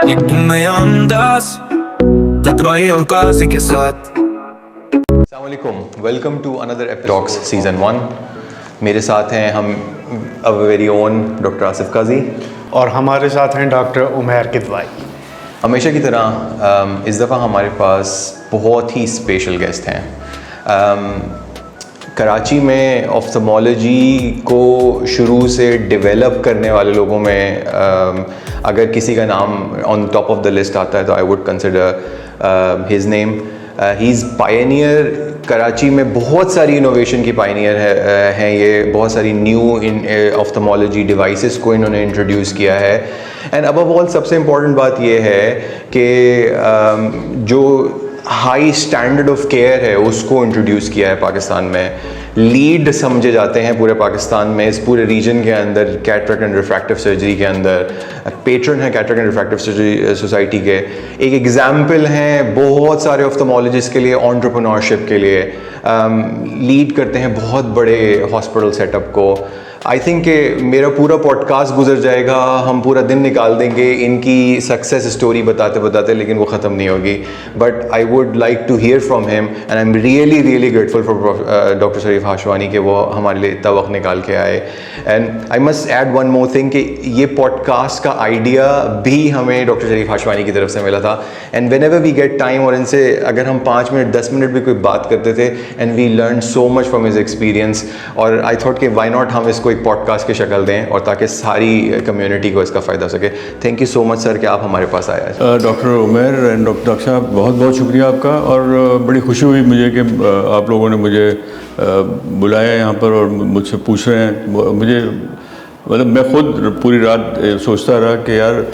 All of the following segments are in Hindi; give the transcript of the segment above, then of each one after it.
एक नया अंदाज टकराए और काजी के साथ। अस्सलामुअलैकुम, welcome to another Epitox season 1। मेरे साथ हैं हम our very own doctor Asif Kazi और हमारे साथ हैं डॉक्टर उमैर किदवाई। हमेशा की तरह इस दफ़ा हमारे पास बहुत ही स्पेशल गेस्ट हैं। कराची में ऑफ्थल्मोलॉजी को शुरू से डेवलप करने वाले लोगों में अगर किसी का नाम on top of the list आता है तो I would consider his name. He is Pioneer. Karachi में बहुत सारी इनोवेशन की पायनियर हैं ये। बहुत सारी न्यू इन ऑफ्थल्मोलॉजी डिवाइसेस को इन्होंने इंट्रोड्यूस किया है। एंड अबव ऑल सबसे इम्पॉर्टेंट बात ये है कि जो हाई स्टैंडर्ड ऑफ केयर है उसको इंट्रोड्यूस किया है पाकिस्तान में। लीड समझे जाते हैं पूरे पाकिस्तान में, इस पूरे रीजन के अंदर कैटरेक्ट एंड रिफ्रैक्टिव सर्जरी के अंदर। पेट्रन है cataract and refractive surgery society के। एक एग्जाम्पल हैं बहुत सारे ऑफ्थल्मोलॉजिस्ट के लिए, एंटरप्रेन्योरशिप के लिए। लीड करते हैं बहुत बड़े हॉस्पिटल सेटअप को। आई थिंक कि मेरा पूरा पॉडकास्ट गुजर जाएगा, हम पूरा दिन निकाल देंगे इनकी सक्सेस स्टोरी बताते बताते, लेकिन वो ख़त्म नहीं होगी। But I would like to hear from him and I am really grateful for doctor Sharif Hashwani के वो हमारे लिए इतना वक्त निकाल के आए। And I must add one more thing कि ये पॉडकास्ट का आइडिया भी हमें डॉक्टर शरीफ हाशवानी की तरफ से मिला था। And whenever we get time, और इनसे अगर हम 5 मिनट 10 मिनट भी कोई बात करते थे, and we learn so much from his experience. और आई थॉट कि वाई नॉट हम इसको एक पॉडकास्ट की शक्ल दें और ताकि सारी कम्युनिटी को इसका फ़ायदा हो सके। Thank you so much sir कि आप हमारे पास आए। डॉक्टर उमैर एंड डॉक्टर साहब, बहुत बहुत शुक्रिया आपका। और बड़ी खुशी हुई मुझे कि आप लोगों ने मुझे बुलाया यहाँ पर और मुझसे पूछ रहे हैं। मुझे मतलब मैं खुद पूरी रात सोचता रहा कि यार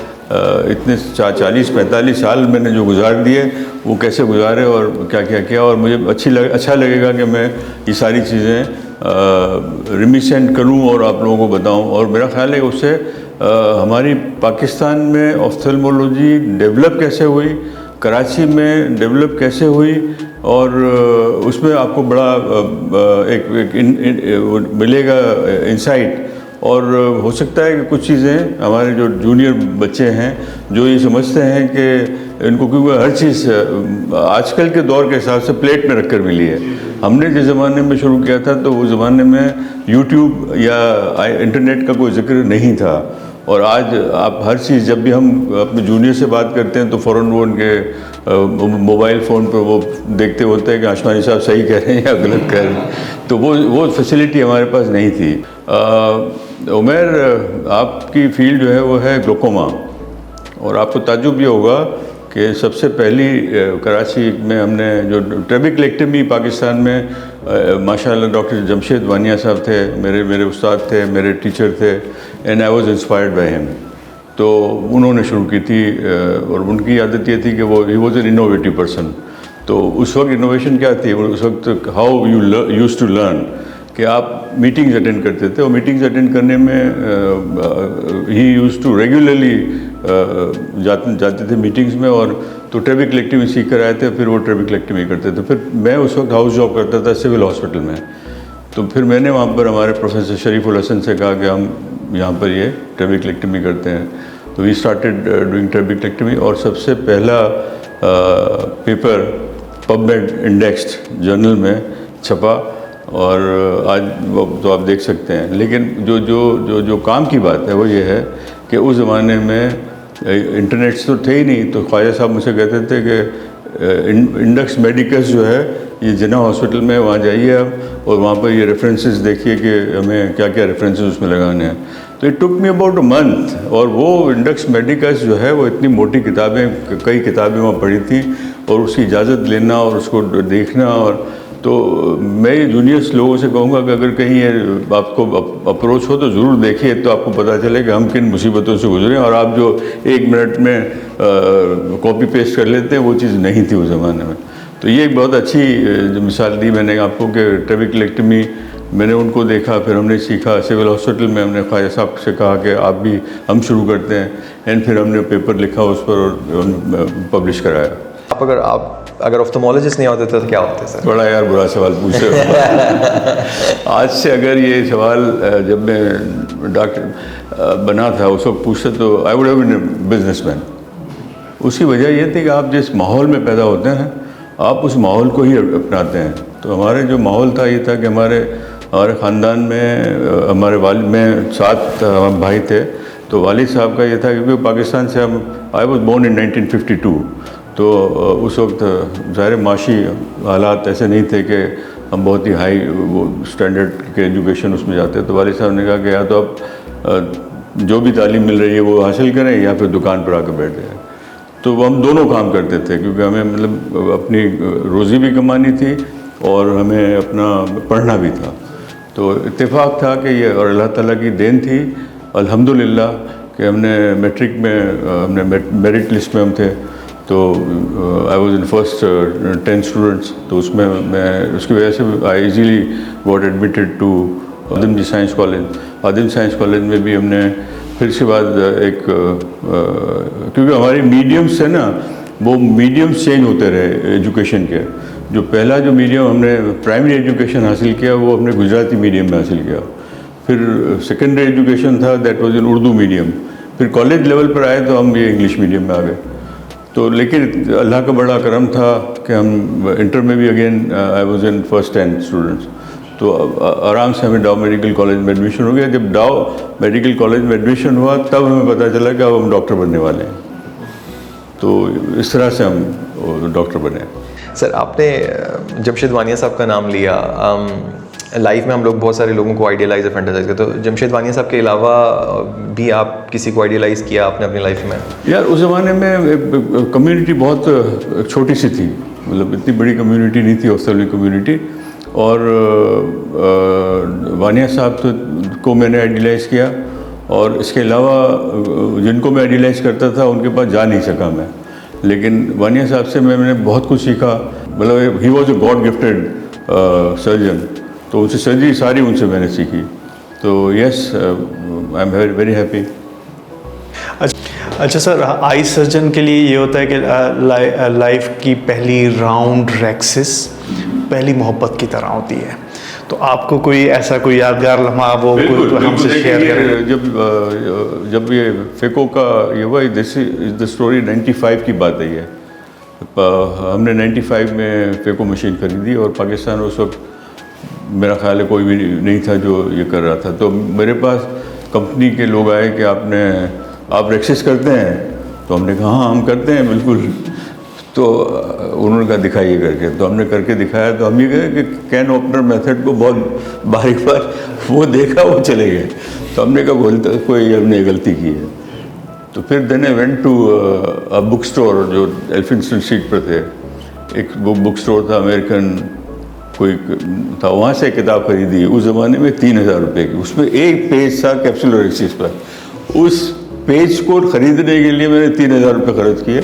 इतने 40-45 साल मैंने जो गुजार दिए वो कैसे गुजारे और क्या क्या किया। और मुझे अच्छा लगेगा कि मैं ये सारी चीज़ें रिमिसेंट करूं और आप लोगों को बताऊं। और मेरा ख्याल है कि उससे हमारी पाकिस्तान में ऑफ्थल्मोलॉजी डेवलप कैसे हुई, कराची में डेवलप कैसे हुई, और उसमें आपको बड़ा मिलेगा इंसाइट। और हो सकता है कि कुछ चीज़ें हमारे जो जूनियर बच्चे हैं जो ये समझते हैं कि इनको, क्योंकि हर चीज़ आजकल के दौर के हिसाब से प्लेट में रखकर मिली है। हमने जिस ज़माने में शुरू किया था तो उस ज़माने में यूट्यूब या इंटरनेट का कोई जिक्र नहीं था। और आज आप हर चीज़, जब भी हम अपने जूनियर से बात करते हैं तो फ़ौरन वो उनके मोबाइल फ़ोन पर वो देखते होते हैं कि आशमानी साहब सही कह रहे हैं या गलत कह रहे हैं। तो वो फैसिलिटी हमारे पास नहीं थी। उमैर, आपकी फील्ड जो है वो है ग्लोकोमा। और आपको ताज्जुब ये होगा कि सबसे पहली कराची में हमने जो ट्रेबेक्लेक्टमी पाकिस्तान में माशाल्लाह डॉक्टर जमशेद वानिया साहब थे, मेरे उस्ताद थे, मेरे टीचर थे, and I was inspired by him. तो उन्होंने शुरू की थी और उनकी आदत ये थी कि वो he was an innovative person. तो उस वक्त इनोवेशन क्या थी, उस वक्त how you used to learn, कि आप मीटिंग्स अटेंड करते थे और मीटिंग्स अटेंड करने में ही यूज्ड टू रेगुलरली जाते थे मीटिंग्स में। और तो ट्रेबेक्लेक्टमी सीख कर आए थे, फिर वो ट्रेबेक्लेक्टमी करते थे। फिर मैं उस वक्त हाउस जॉब करता था सिविल हॉस्पिटल में। तो फिर मैंने वहाँ पर हमारे प्रोफेसर शरीफुल हसन से कहा कि हम यहाँ पर ये ट्रेबेक्लेक्टमी करते हैं। तो वी स्टार्टेड डूइंग ट्रेबेक्लेक्टमी। और सबसे पहला पेपर पबमेड इंडेक्स्ड जर्नल में छपा, और आज तो आप देख सकते हैं। लेकिन जो काम की बात है वो ये है कि उस ज़माने में इंटरनेट्स तो थे ही नहीं। तो ख्वाजा साहब मुझसे कहते थे कि इंडेक्स मेडिकस जो है ये जिन्ना हॉस्पिटल में, वहाँ जाइए आप और वहाँ पर ये रेफरेंसेस देखिए कि हमें क्या क्या रेफरेंसेस उसमें लगाने हैं। तो it took me about a month. और वो इंडेक्स मेडिकस जो है वो इतनी मोटी किताबें, कई किताबें वहाँ पढ़ी थी, और उसकी इजाज़त लेना और उसको देखना। और तो मैं जूनियर्स लोगों से कहूँगा कि अगर कहीं ये आपको अप्रोच हो तो ज़रूर देखिए, तो आपको पता चले कि हम किन मुसीबतों से गुजरे। और आप जो 1 मिनट में कॉपी पेस्ट कर लेते हैं वो चीज़ नहीं थी उस ज़माने में। तो ये एक बहुत अच्छी मिसाल दी मैंने आपको कि ट्रेबेक्लेक्टमी मैंने उनको देखा, फिर हमने सीखा। सिविल हॉस्पिटल में हमने ख्वाजा साहब से कहा कि आप भी, हम शुरू करते हैं। एंड फिर हमने पेपर लिखा उस पर और पब्लिश कराया। आप अगर ऑफ्थल्मोलॉजिस्ट नहीं होते तो क्या होते सर? बड़ा यार बुरा सवाल पूछे हो। आज से अगर ये सवाल जब मैं डॉक्टर बना था उस वक्त पूछते तो I would have been a businessman. उसकी वजह ये थी कि आप जिस माहौल में पैदा होते हैं आप उस माहौल को ही अपनाते हैं। तो हमारे जो माहौल था ये था कि हमारे ख़ानदान में हमारे वालिद में 7 भाई थे। तो वालिद साहब का ये था, क्योंकि पाकिस्तान से हम, आई वॉज बोर्न इन 1952, तो उस वक्त ज़ाहिर माशी हालात ऐसे नहीं थे कि हम बहुत ही हाई वो स्टैंडर्ड के एजुकेशन उसमें जाते। तो वालिद साहब ने कहा कि या तो आप जो भी तालीम मिल रही है वो हासिल करें या फिर दुकान पर आकर बैठ जाएं। तो हम दोनों काम करते थे, क्योंकि हमें मतलब अपनी रोज़ी भी कमानी थी और हमें अपना पढ़ना भी था। तो इत्तेफाक था कि ये, और अल्लाह ताला की देन थी अल्हम्दुलिल्लाह कि हमने मैट्रिक में हमने मेरिट लिस्ट में हम थे। तो I was in first 10 students. तो उसमें मैं उसकी वजह से आई इजीली गॉट एडमिटेड टू आदिम जी साइंस कॉलेज। आदिम साइंस कॉलेज में भी हमने फिर इसके बाद एक क्योंकि हमारे मीडियम्स है ना, वो मीडियम्स चेंज होते रहे एजुकेशन के। जो पहला जो मीडियम हमने प्राइमरी एजुकेशन हासिल किया वो हमने गुजराती मीडियम में हासिल किया। फिर सेकेंडरी एजुकेशन था, that was in Urdu medium. फिर कॉलेज लेवल पर आए तो हम ये इंग्लिश मीडियम में आ गए। तो लेकिन अल्लाह का बड़ा करम था कि हम इंटर में भी again I was in first 10 students. तो आराम से हमें डाउ मेडिकल कॉलेज में एडमिशन हो गया। जब डाउ मेडिकल कॉलेज में एडमिशन हुआ तब हमें पता चला कि अब हम डॉक्टर बनने वाले हैं। तो इस तरह से हम डॉक्टर बने। सर, आपने जमशेद वानिया साहब का नाम लिया। लाइफ में हम लोग बहुत सारे लोगों को आइडियलाइज और फैंटासाइज करते, तो जमशेद वानिया साहब के अलावा भी आप किसी को आइडियलाइज किया आपने अपनी लाइफ में? यार उस ज़माने में कम्युनिटी बहुत छोटी सी थी, मतलब इतनी बड़ी कम्युनिटी नहीं थी, ऑस्ट्रेलियन कम्युनिटी। और वानिया साहब को मैंने आइडियलाइज़ किया, और इसके अलावा जिनको मैं आइडियलाइज करता था उनके पास जा नहीं सका मैं। लेकिन वानिया साहब से मैंने बहुत कुछ सीखा। मतलब he was a God gifted surgeon, तो उनसे सर्जरी सारी उनसे मैंने सीखी। तो yes, I am very very happy. अच्छा सर, आई सर्जन के लिए ये होता है कि लाइफ की पहली राउंड रेक्सिस पहली मोहब्बत की तरह होती है। तो आपको कोई ऐसा कोई यादगार लम्हा वो कोई हमसे शेयर करें? जब ये फेको का ये हुआ, दिस इज द स्टोरी 95 की बात है ये। हमने 95 में फेको मशीन खरीदी और पाकिस्तान उस वक्त मेरा ख्याल है कोई भी नहीं था जो ये कर रहा था। तो मेरे पास कंपनी के लोग आए कि आप रेक्सिस करते हैं? तो हमने कहा हाँ हम करते हैं बिल्कुल। तो उन्होंने कहा दिखाइए करके। तो हमने करके दिखाया। तो हम ये कहे कि कैन ओपनर मेथड को बहुत बारीक बार वो देखा, वो चले गए। तो हमने कहा बोलते कोई हमने गलती की है। तो फिर then I went to a book store जो एल्फिंस्टन स्ट्रीट पर थे। एक बुक स्टोर था, अमेरिकन कोई था, वहाँ से किताब खरीदी। उस ज़माने में 3000 रुपये की, उसमें एक पेज था कैप्सुलर एक्सिस पर। उस पेज को खरीदने के लिए मैंने 3000 रुपये खर्च किए।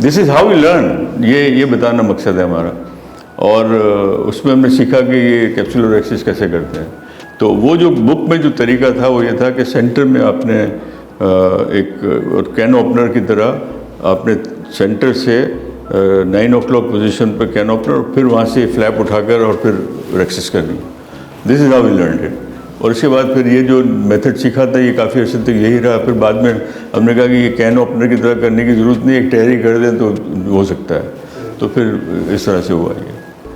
This is how we learn, ये बताना मकसद है हमारा। और उसमें हमने सीखा कि ये कैप्सुलर एक्सिस कैसे करते हैं। तो वो जो बुक में जो तरीका था वो ये था कि सेंटर में आपने एक कैन ओपनर की तरह आपने सेंटर से 9 o'clock पोजीशन पर कैन ओपनर, और फिर वहाँ से फ्लैप उठाकर और फिर रेक्सिस करनी। This is how we learn it. और उसके बाद फिर ये जो मेथड सीखा था ये काफ़ी अर्से तक यही रहा। फिर बाद में हमने कहा कि ये कैन ओपनर की तरह करने की ज़रूरत नहीं, एक टहरी कर दें तो हो सकता है। तो फिर इस तरह से हुआ ये।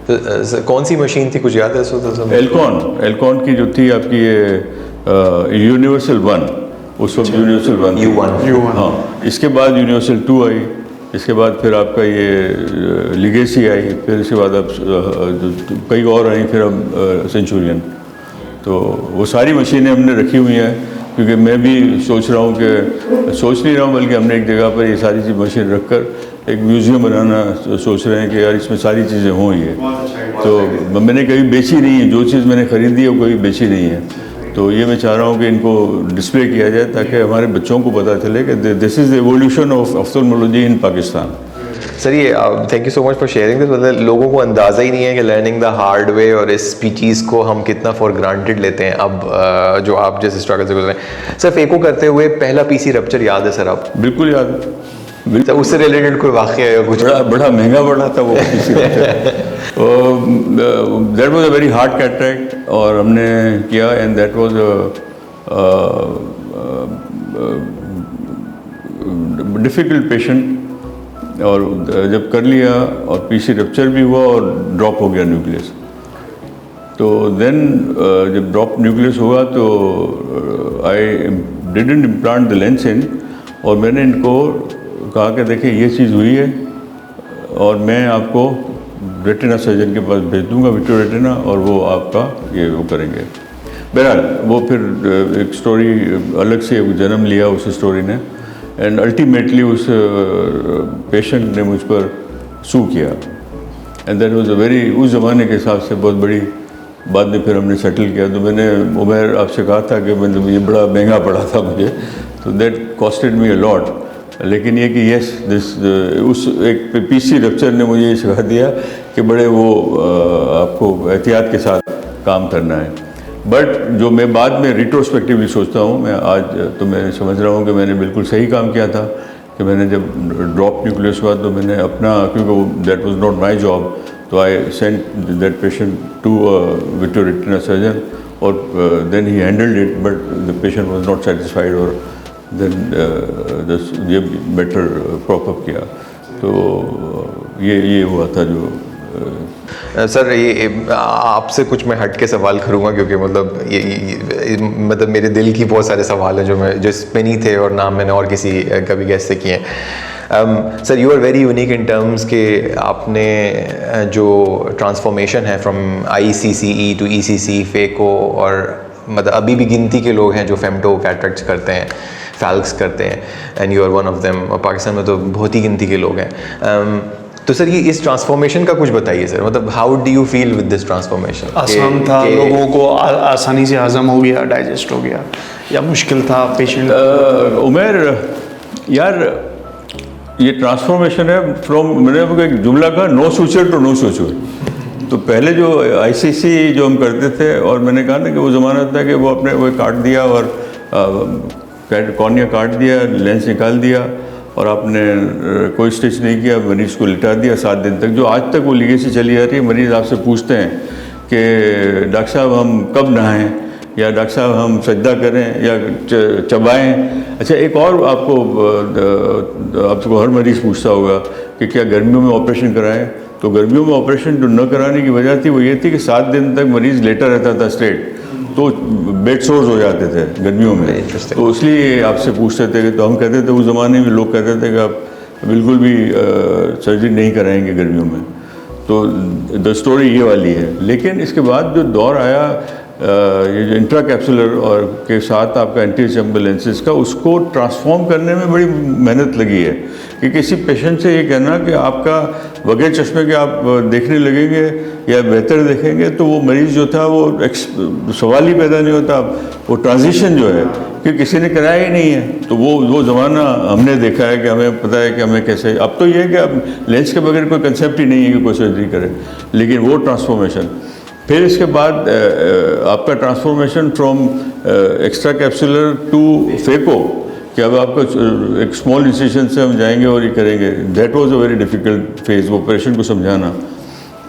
तो कौन सी मशीन थी, कुछ याद है इसको? एल्कॉन की जो थी आपकी ये यूनिवर्सल 1, उस वक्त यूनिवर्सल 1 U1। हाँ, इसके बाद यूनिवर्सल 2 आई। इसके बाद फिर आपका ये लिगेसी आई। फिर इसके बाद अब कई और आई, फिर अब सेंचुरियन। तो वो सारी मशीनें हमने रखी हुई हैं, क्योंकि मैं भी सोच रहा हूँ कि सोच नहीं रहा हूँ बल्कि हमने एक जगह पर ये सारी चीज़ मशीन रखकर एक म्यूज़ियम बनाना सोच रहे हैं कि यार इसमें सारी चीज़ें हों ये। तो मैंने कभी बेची नहीं है, जो चीज़ मैंने ख़रीदी है वो कभी बेची नहीं है। तो ये मैं चाह रहा हूँ कि इनको डिस्प्ले किया जाए ताकि हमारे बच्चों को पता चले कि this is the evolution of ophthalmology in Pakistan. Sir ये thank you so much for sharing this. मतलब लोगों को अंदाज़ा ही नहीं है कि लर्निंग द हार्ड वे और इस चीज़ को हम कितना फॉर ग्रांटेड लेते हैं अब जो आप जैसे स्ट्रगल से गुजरे हैं। सर फेको करते हुए पहला पीसी रप्चर याद है सर आप? बिल्कुल याद है। तो उससे रिलेटेड कोई वाक़या या कुछ? बड़ा महंगा पड़ा था वो PC rupture. That was a very hard cataract और हमने किया and that was difficult patient. और जब कर लिया और पीसी रप्चर भी हुआ और ड्रॉप हो गया न्यूक्लियस। तो देन जब ड्रॉप न्यूक्लियस हुआ तो I didn't implant the lens in, और मैंने इनको कहा कि देखिए ये चीज़ हुई है और मैं आपको रेटिना सर्जन के पास भेज दूंगा, विट्रो रेटिना, और वो आपका ये वो करेंगे। बहरहाल वो फिर एक स्टोरी अलग से जन्म लिया उस स्टोरी ने, एंड अल्टीमेटली उस पेशेंट ने मुझ पर सू किया, and that was a very, उस ज़माने के हिसाब से बहुत बड़ी। बाद में फिर हमने सेटल किया। तो मैंने उमर आपसे कहा था कि मतलब ये बड़ा महंगा पड़ा था मुझे, तो that costed me a lot. लेकिन ये कि यस दिस उस एक पीसी रप्चर ने मुझे ये सिखा दिया कि बड़े वो आपको एहतियात के साथ काम करना है। बट जो मैं बाद में रिट्रोस्पेक्टिवली सोचता हूँ, मैं आज तो मैं समझ रहा हूँ कि मैंने बिल्कुल सही काम किया था कि मैंने जब ड्रॉप न्यूक्लियस हुआ तो मैंने अपना, क्योंकि that was not my job, तो I sent that patient to vitreo retina surgeon, और then he handled it, but the patient was not satisfied, और देन ये बेटर प्रॉप अप किया। तो ये हुआ था जो सर ये आपसे कुछ मैं हट के सवाल करूँगा, क्योंकि मतलब ये मतलब मेरे दिल की बहुत सारे सवाल हैं जो इसमें नहीं थे और ना मैंने और किसी कभी गेस्ट से किए हैं। Sir you are very unique in terms के आपने जो ट्रांसफॉर्मेशन है from ICCE to ECC phaco, और मतलब अभी भी गिनती के लोग हैं जो फेमटो कैटरेक्ट्स करते हैं, फैल्क्स करते हैं, and you are one of them. और पाकिस्तान में तो बहुत ही गिनती के लोग हैं। तो सर ये इस ट्रांसफॉर्मेशन का कुछ बताइए सर, मतलब how do you feel with this transformation? आसान था, लोगों को आसानी से हजम हो गया, डाइजेस्ट हो गया, या मुश्किल था पेशेंट? उमर यार, ये ट्रांसफॉर्मेशन है फ्रॉम, मैंने आपको एक जुमला कहा, no suture to no suture. तो पहले जो ICC जो हम करते थे, और मैंने कहा ना कि वो ज़माना था कि वो अपने वो काट दिया और कॉर्निया काट दिया, लेंस निकाल दिया, और आपने कोई स्टिच नहीं किया, मरीज़ को लिटा दिया 7 दिन तक। जो आज तक वो लीगेसी चली आ रही है। मरीज़ आपसे पूछते हैं कि डॉक्टर साहब हम कब नहाएं, या डॉक्टर साहब हम सजदा करें या चबाएं। अच्छा, एक और आपको हर मरीज़ पूछता होगा कि क्या गर्मियों में ऑपरेशन कराएं। तो गर्मियों में ऑपरेशन जो न कराने की वजह थी वो ये थी कि 7 दिन तक मरीज़ लेटा रहता था स्ट्रेट, तो बेड सोर्स हो जाते थे गर्मियों में। तो इसलिए आपसे पूछते थे। तो हम कहते थे उस ज़माने में लोग कहते थे कि आप बिल्कुल भी सर्जरी नहीं कराएंगे गर्मियों में। तो द स्टोरी ये वाली है। लेकिन इसके बाद जो दौर आया ये जो इंट्रा कैप्सुलर और के साथ आपका एंटी चैम्बर लेंसेज का, उसको ट्रांसफॉर्म करने में बड़ी मेहनत लगी है। कि किसी पेशेंट से ये कहना कि आपका बगैर चश्मे के आप देखने लगेंगे या बेहतर देखेंगे, तो वो मरीज़ जो था वो सवाल ही पैदा नहीं होता। वो ट्रांजिशन जो है कि किसी ने कराया ही नहीं है, तो वो ज़माना हमने देखा है कि हमें पता है कि हमें कैसे। अब तो ये है कि अब लेंस के बगैर कोई कंसेप्ट ही नहीं है कि कोई सर्जरी करे। लेकिन वो ट्रांसफॉर्मेशन, फिर इसके बाद आपका transformation from extracapsular to phaco, कि अब आपको एक स्मॉल इंसिशन से हम जाएंगे और ये करेंगे। That was a very difficult phase, वो पेशेंट को समझाना।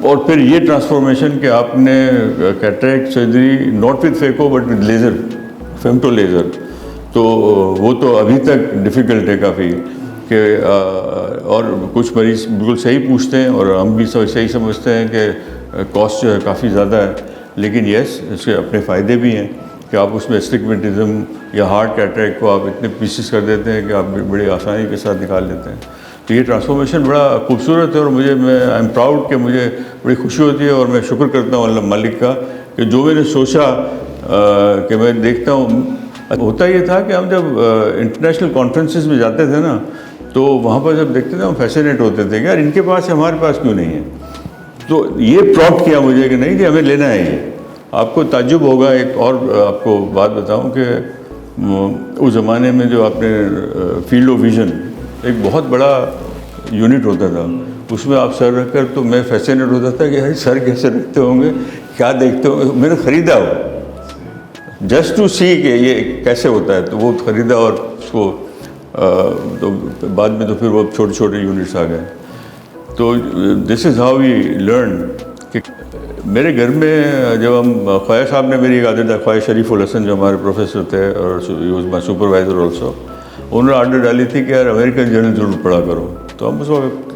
और फिर ये ट्रांसफॉर्मेशन कि आपने cataract surgery not with phaco but with laser, femto laser, तो वो तो अभी तक डिफ़िकल्ट है काफ़ी। कि और कुछ मरीज़ बिल्कुल सही पूछते हैं और हम भी सही समझते हैं कि कॉस्ट जो है काफ़ी ज़्यादा है। लेकिन यस, इसके अपने फ़ायदे भी हैं कि आप उसमें एस्टिग्मेटिज्म या हार्ट कैटरेक्ट को आप इतने पीसेस कर देते हैं कि आप बड़ी आसानी के साथ निकाल लेते हैं। तो ये ट्रांसफॉर्मेशन बड़ा खूबसूरत है और मैं आई एम प्राउड कि मुझे बड़ी खुशी होती है और मैं शुक्र करता हूँ अल्लाह मालिक का कि जो मैंने सोचा कि मैं देखता हूँ। होता ये था कि हम जब इंटरनेशनल कॉन्फ्रेंसेस में जाते थे ना, तो वहाँ पर जब देखते थे हम फैसिनेट होते थे कि यार इनके पास है, हमारे पास क्यों नहीं है। तो ये प्रॉम्प्ट किया मुझे कि नहीं जी हमें लेना है ये। आपको ताज्जुब होगा, एक और आपको बात बताऊं कि उस ज़माने में जो आपने फील्ड ऑफ विज़न एक बहुत बड़ा यूनिट होता था, उसमें आप सर रखकर, तो मैं फैसिनेट होता था कि यार सर कैसे रखते होंगे, क्या देखते होंगे। मैंने ख़रीदा हो जस्ट टू सी कि ये कैसे होता है, तो वो ख़रीदा और उसको तो बाद में तो फिर वो छोटे छोटे यूनिट्स आ गए। तो this is how we learn. कि मेरे घर में जब हम ख्वाजा साहब ने मेरी एक आदत है, ख्वाजा शरीफुल हसन जो हमारे प्रोफेसर थे और he was my supervisor also, उन्होंने आर्डर डाली थी कि यार अमेरिकन जर्नल ज़रूर पढ़ा करो। तो हम उस वक्त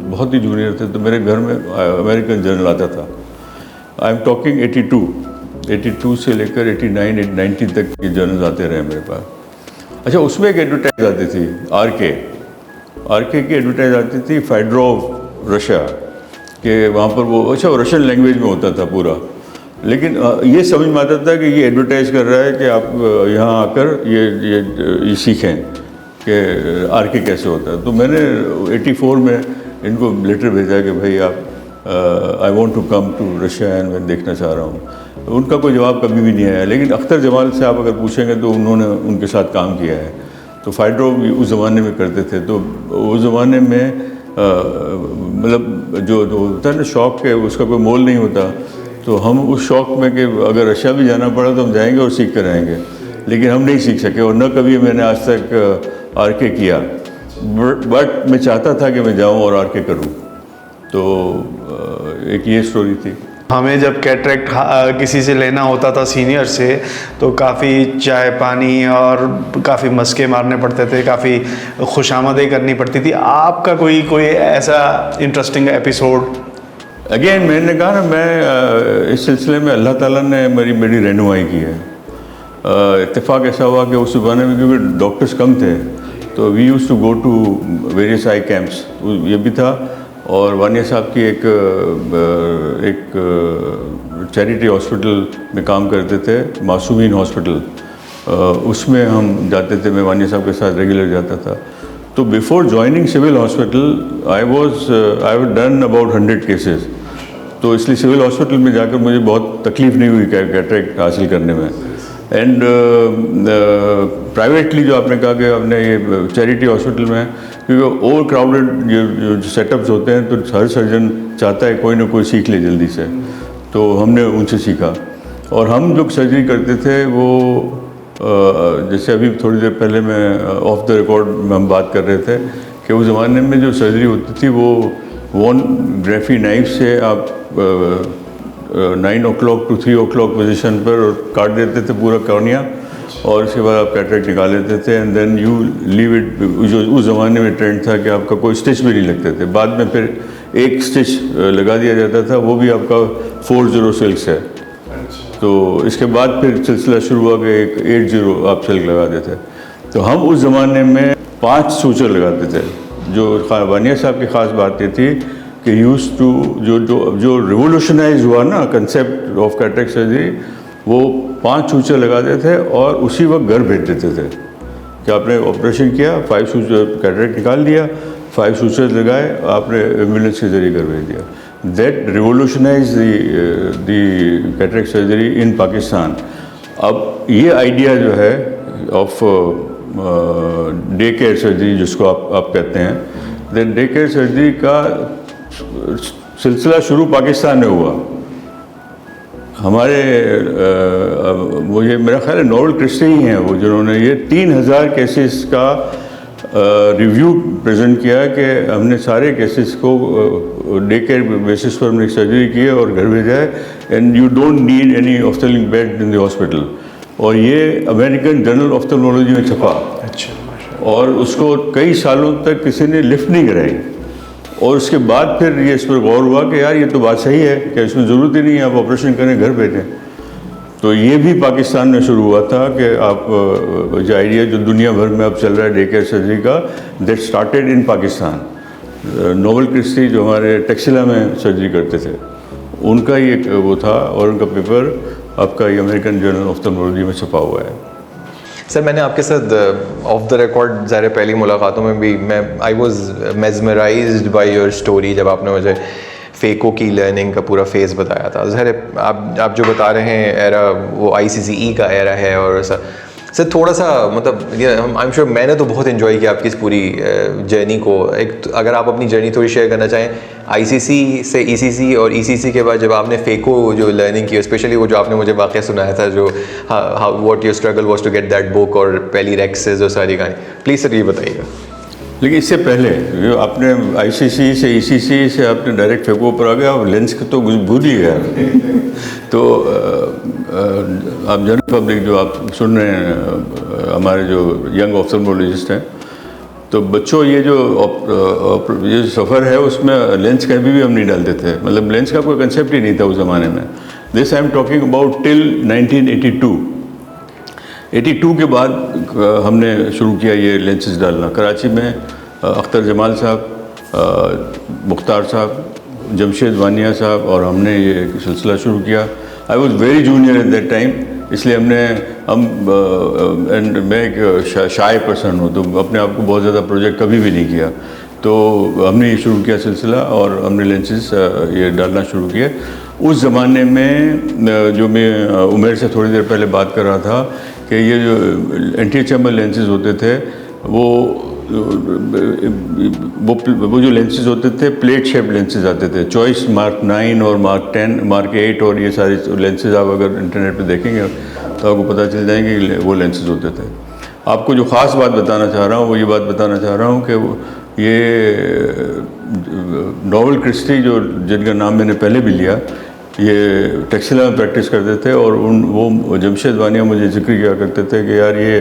बहुत ही जूनियर थे, तो मेरे घर में अमेरिकन जर्नल आता था। आई एम टॉकिंग 82 से लेकर 89 90 तक के जर्नल्स आते रहे मेरे पास। अच्छा, उसमें एक एडवर्टाइज आती थी, आर के की एडवर्टाइज आती थी फेडरोव रशिया के, वहाँ पर वो अच्छा रशियन लैंग्वेज में होता था पूरा, लेकिन ये समझ में आता था कि ये एडवर्टाइज कर रहा है कि आप यहाँ आकर ये सीखें कि आर के कैसे होता है। तो मैंने 84 में इनको लेटर भेजा कि भाई आप I want to come to Russia and मैं देखना चाह रहा हूँ। उनका कोई जवाब कभी भी नहीं आया, लेकिन अख्तर जमाल से आप अगर पूछेंगे तो उन्होंने उनके साथ काम किया है। तो फाइड्रो भी उस ज़माने में करते थे, तो उस ज़माने में मतलब जो होता है ना शौक़ के, उसका कोई मोल नहीं होता। तो हम उस शौक़ में कि अगर रशिया भी जाना पड़ा तो हम जाएंगे और सीख कर आएंगे, लेकिन हम नहीं सीख सके और न कभी मैंने आज तक आर के किया। बट मैं चाहता था कि मैं जाऊं और आर के करूं। तो एक ये स्टोरी थी। हमें जब कैटरेक्ट किसी से लेना होता था सीनियर से, तो काफ़ी चाय पानी और काफ़ी मस्के मारने पड़ते थे, काफ़ी खुशामदी करनी पड़ती थी। आपका कोई ऐसा इंटरेस्टिंग एपिसोड? अगेन मैंने कहा ना, मैं इस सिलसिले में अल्लाह ताला ने मेरी रहनुमाई की है। इत्तेफाक ऐसा हुआ कि उस ज़माने में क्योंकि डॉक्टर्स कम थे, तो we use to go to various eye camps, ये भी था। और वानिया साहब की एक चैरिटी हॉस्पिटल में काम करते थे, मासूमीन हॉस्पिटल, उसमें हम जाते थे। मैं वानिया साहब के साथ रेगुलर जाता था। तो before joining civil hospital I have done about 100 cases. तो इसलिए सिविल हॉस्पिटल में जाकर मुझे बहुत तकलीफ़ नहीं हुई कैटरेक्ट हासिल करने में। एंड प्राइवेटली जो आपने कहा कि आपने ये चैरिटी हॉस्पिटल में, क्योंकि ओवर क्राउडेड जो सेटअप्स होते हैं, तो हर सर्जन चाहता है कोई ना कोई सीख ले जल्दी से। तो हमने उनसे सीखा। और हम जो सर्जरी करते थे वो जैसे अभी थोड़ी देर पहले मैं ऑफ द रिकॉर्ड में हम बात कर रहे थे कि उस ज़माने में जो सर्जरी होती थी वो 1 ग्रेफी नाइफ से आप 9 o'clock to 3 o'clock पोजीशन पर काट देते थे पूरा कॉर्निया, और उसके बाद आप कैटरेक्ट निकाल लेते थे। And then you leave it. जो उस ज़माने में ट्रेंड था कि आपका कोई स्टिच भी नहीं लगते थे। बाद में फिर एक स्टिच लगा दिया जाता था, वो भी आपका 40 सिल्क्स है। तो इसके बाद फिर सिलसिला शुरू हुआ कि एक 80 आप सिल्क लगाते थे। तो हम उस ज़माने में 5 सूचर लगाते थे। जो वानिया साहब की ख़ास बात ये थी कि यूज़ टू जो रिवोल्यूशनाइज हुआ ना कंसेप्ट ऑफ कैटरेक्ट सर्जरी, वो 5 सूचर लगाते थे और उसी वक्त घर भेज देते थे कि आपने ऑपरेशन किया, 5 सूचर कैटरेक्ट निकाल दिया, 5 सूचर लगाए, आपने एम्बुलेंस के ज़रिए घर भेज दिया। That revolutionise the cataract surgery in Pakistan. अब ये आइडिया जो है ऑफ डे केयर सर्जरी, जिसको आप कहते हैं, दैट डे केयर सर्जरी का सिलसिला शुरू पाकिस्तान में हुआ। हमारे मुझे मेरा ख्याल है नोबल क्रिस्टी ही हैं वो, जिन्होंने ये 3000 केसेस का रिव्यू प्रेजेंट किया कि हमने सारे केसेस को डे केयर बेसिस पर हमने सर्जरी की है और घर भेजा है, and you don't need any ophthalmic bed in the hospital. और ये अमेरिकन जर्नल ऑफ्थेल्मोलॉजी में छपा। अच्छा। और उसको कई सालों तक किसी ने लिफ्ट नहीं कराई। और उसके बाद फिर ये इस पर गौर हुआ कि यार ये तो बात सही है कि इसमें ज़रूरत ही नहीं है आप ऑपरेशन करें, घर भेजें। तो ये भी पाकिस्तान में शुरू हुआ था कि आप जो आइडिया जो दुनिया भर में अब चल रहा है डे केयर सर्जरी का, that started in Pakistan. Noble Christie जो हमारे टेक्सिला में सर्जरी करते थे, उनका ही एक वो था, और उनका पेपर आपका ये अमेरिकन जर्नल ऑफ्थेल्मोलॉजी में छपा हुआ है। सर, मैंने आपके साथ ऑफ द रिकॉर्ड ज़ाहिर पहली मुलाकातों में भी I was mesmerised by your story, जब आपने मुझे फ़ेको की लर्निंग का पूरा फेज़ बताया था। ज़ाहिर आप जो बता रहे हैं एरा वो ICCE का एरा है। और सर थोड़ा सा मतलब आई एम श्योर मैंने तो बहुत इन्जॉय किया आपकी इस पूरी जर्नी को। अगर आप अपनी जर्नी थोड़ी शेयर करना चाहें, ICC से ECC और ECC के बाद जब आपने फ़ेको जो लर्निंग की, स्पेशली वो जो आपने मुझे वाक़या सुनाया था, जो what your struggle was to get that book, और पहली रेक्सेस और सारी कहानी, प्लीज़ सर ये बताइएगा। लेकिन इससे पहले जो आपने ICC से ECC से आपने डायरेक्ट फ़ेको पर आ गया, आप लेंस को तो भूल ही गया। तो आप जनरल पब्लिक जो आप सुन रहे हैं, हमारे जो यंग ऑफ्थेल्मोलॉजिस्ट हैं, तो बच्चों ये जो सफ़र है उसमें लेंस कभी भी हम नहीं डालते थे, मतलब लेंस का कोई कंसेप्ट ही नहीं था उस ज़माने में। This I am talking about till 1982। 82 के बाद हमने शुरू किया ये लेंसेज डालना। कराची में अख्तर जमाल साहब, मुख्तार साहब, जमशेद वानिया साहब और हमने ये सिलसिला शुरू किया। I was very junior at that time, इसलिए मैं एक शाय पर्सन हूँ, तो अपने आप को बहुत ज़्यादा प्रोजेक्ट कभी भी नहीं किया। तो हमने ये शुरू किया सिलसिला और हमने लेंसेज ये डालना शुरू किया। उस ज़माने में जो मैं उमेर से थोड़ी देर पहले बात कर रहा था कि ये जो एंटी चैम्बर लेंसेज होते थे वो जो लेंसेज होते थे प्लेट शेप लेंसेज आते थे। चॉइस मार्क 9 और मार्क 10, मार्क 8 और ये सारे लेंसेज आप अगर इंटरनेट पे देखेंगे तो आपको पता चल जाएंगे कि वो लेंसेज होते थे। आपको जो ख़ास बात बताना चाह रहा हूँ वो ये बात बताना चाह रहा हूँ कि ये नोवेल क्रिस्टी जो जिनका नाम मैंने पहले भी लिया, ये टेक्सटिला में प्रैक्टिस करते थे और वो जमशेद वानिया मुझे जिक्र किया करते थे कि यार ये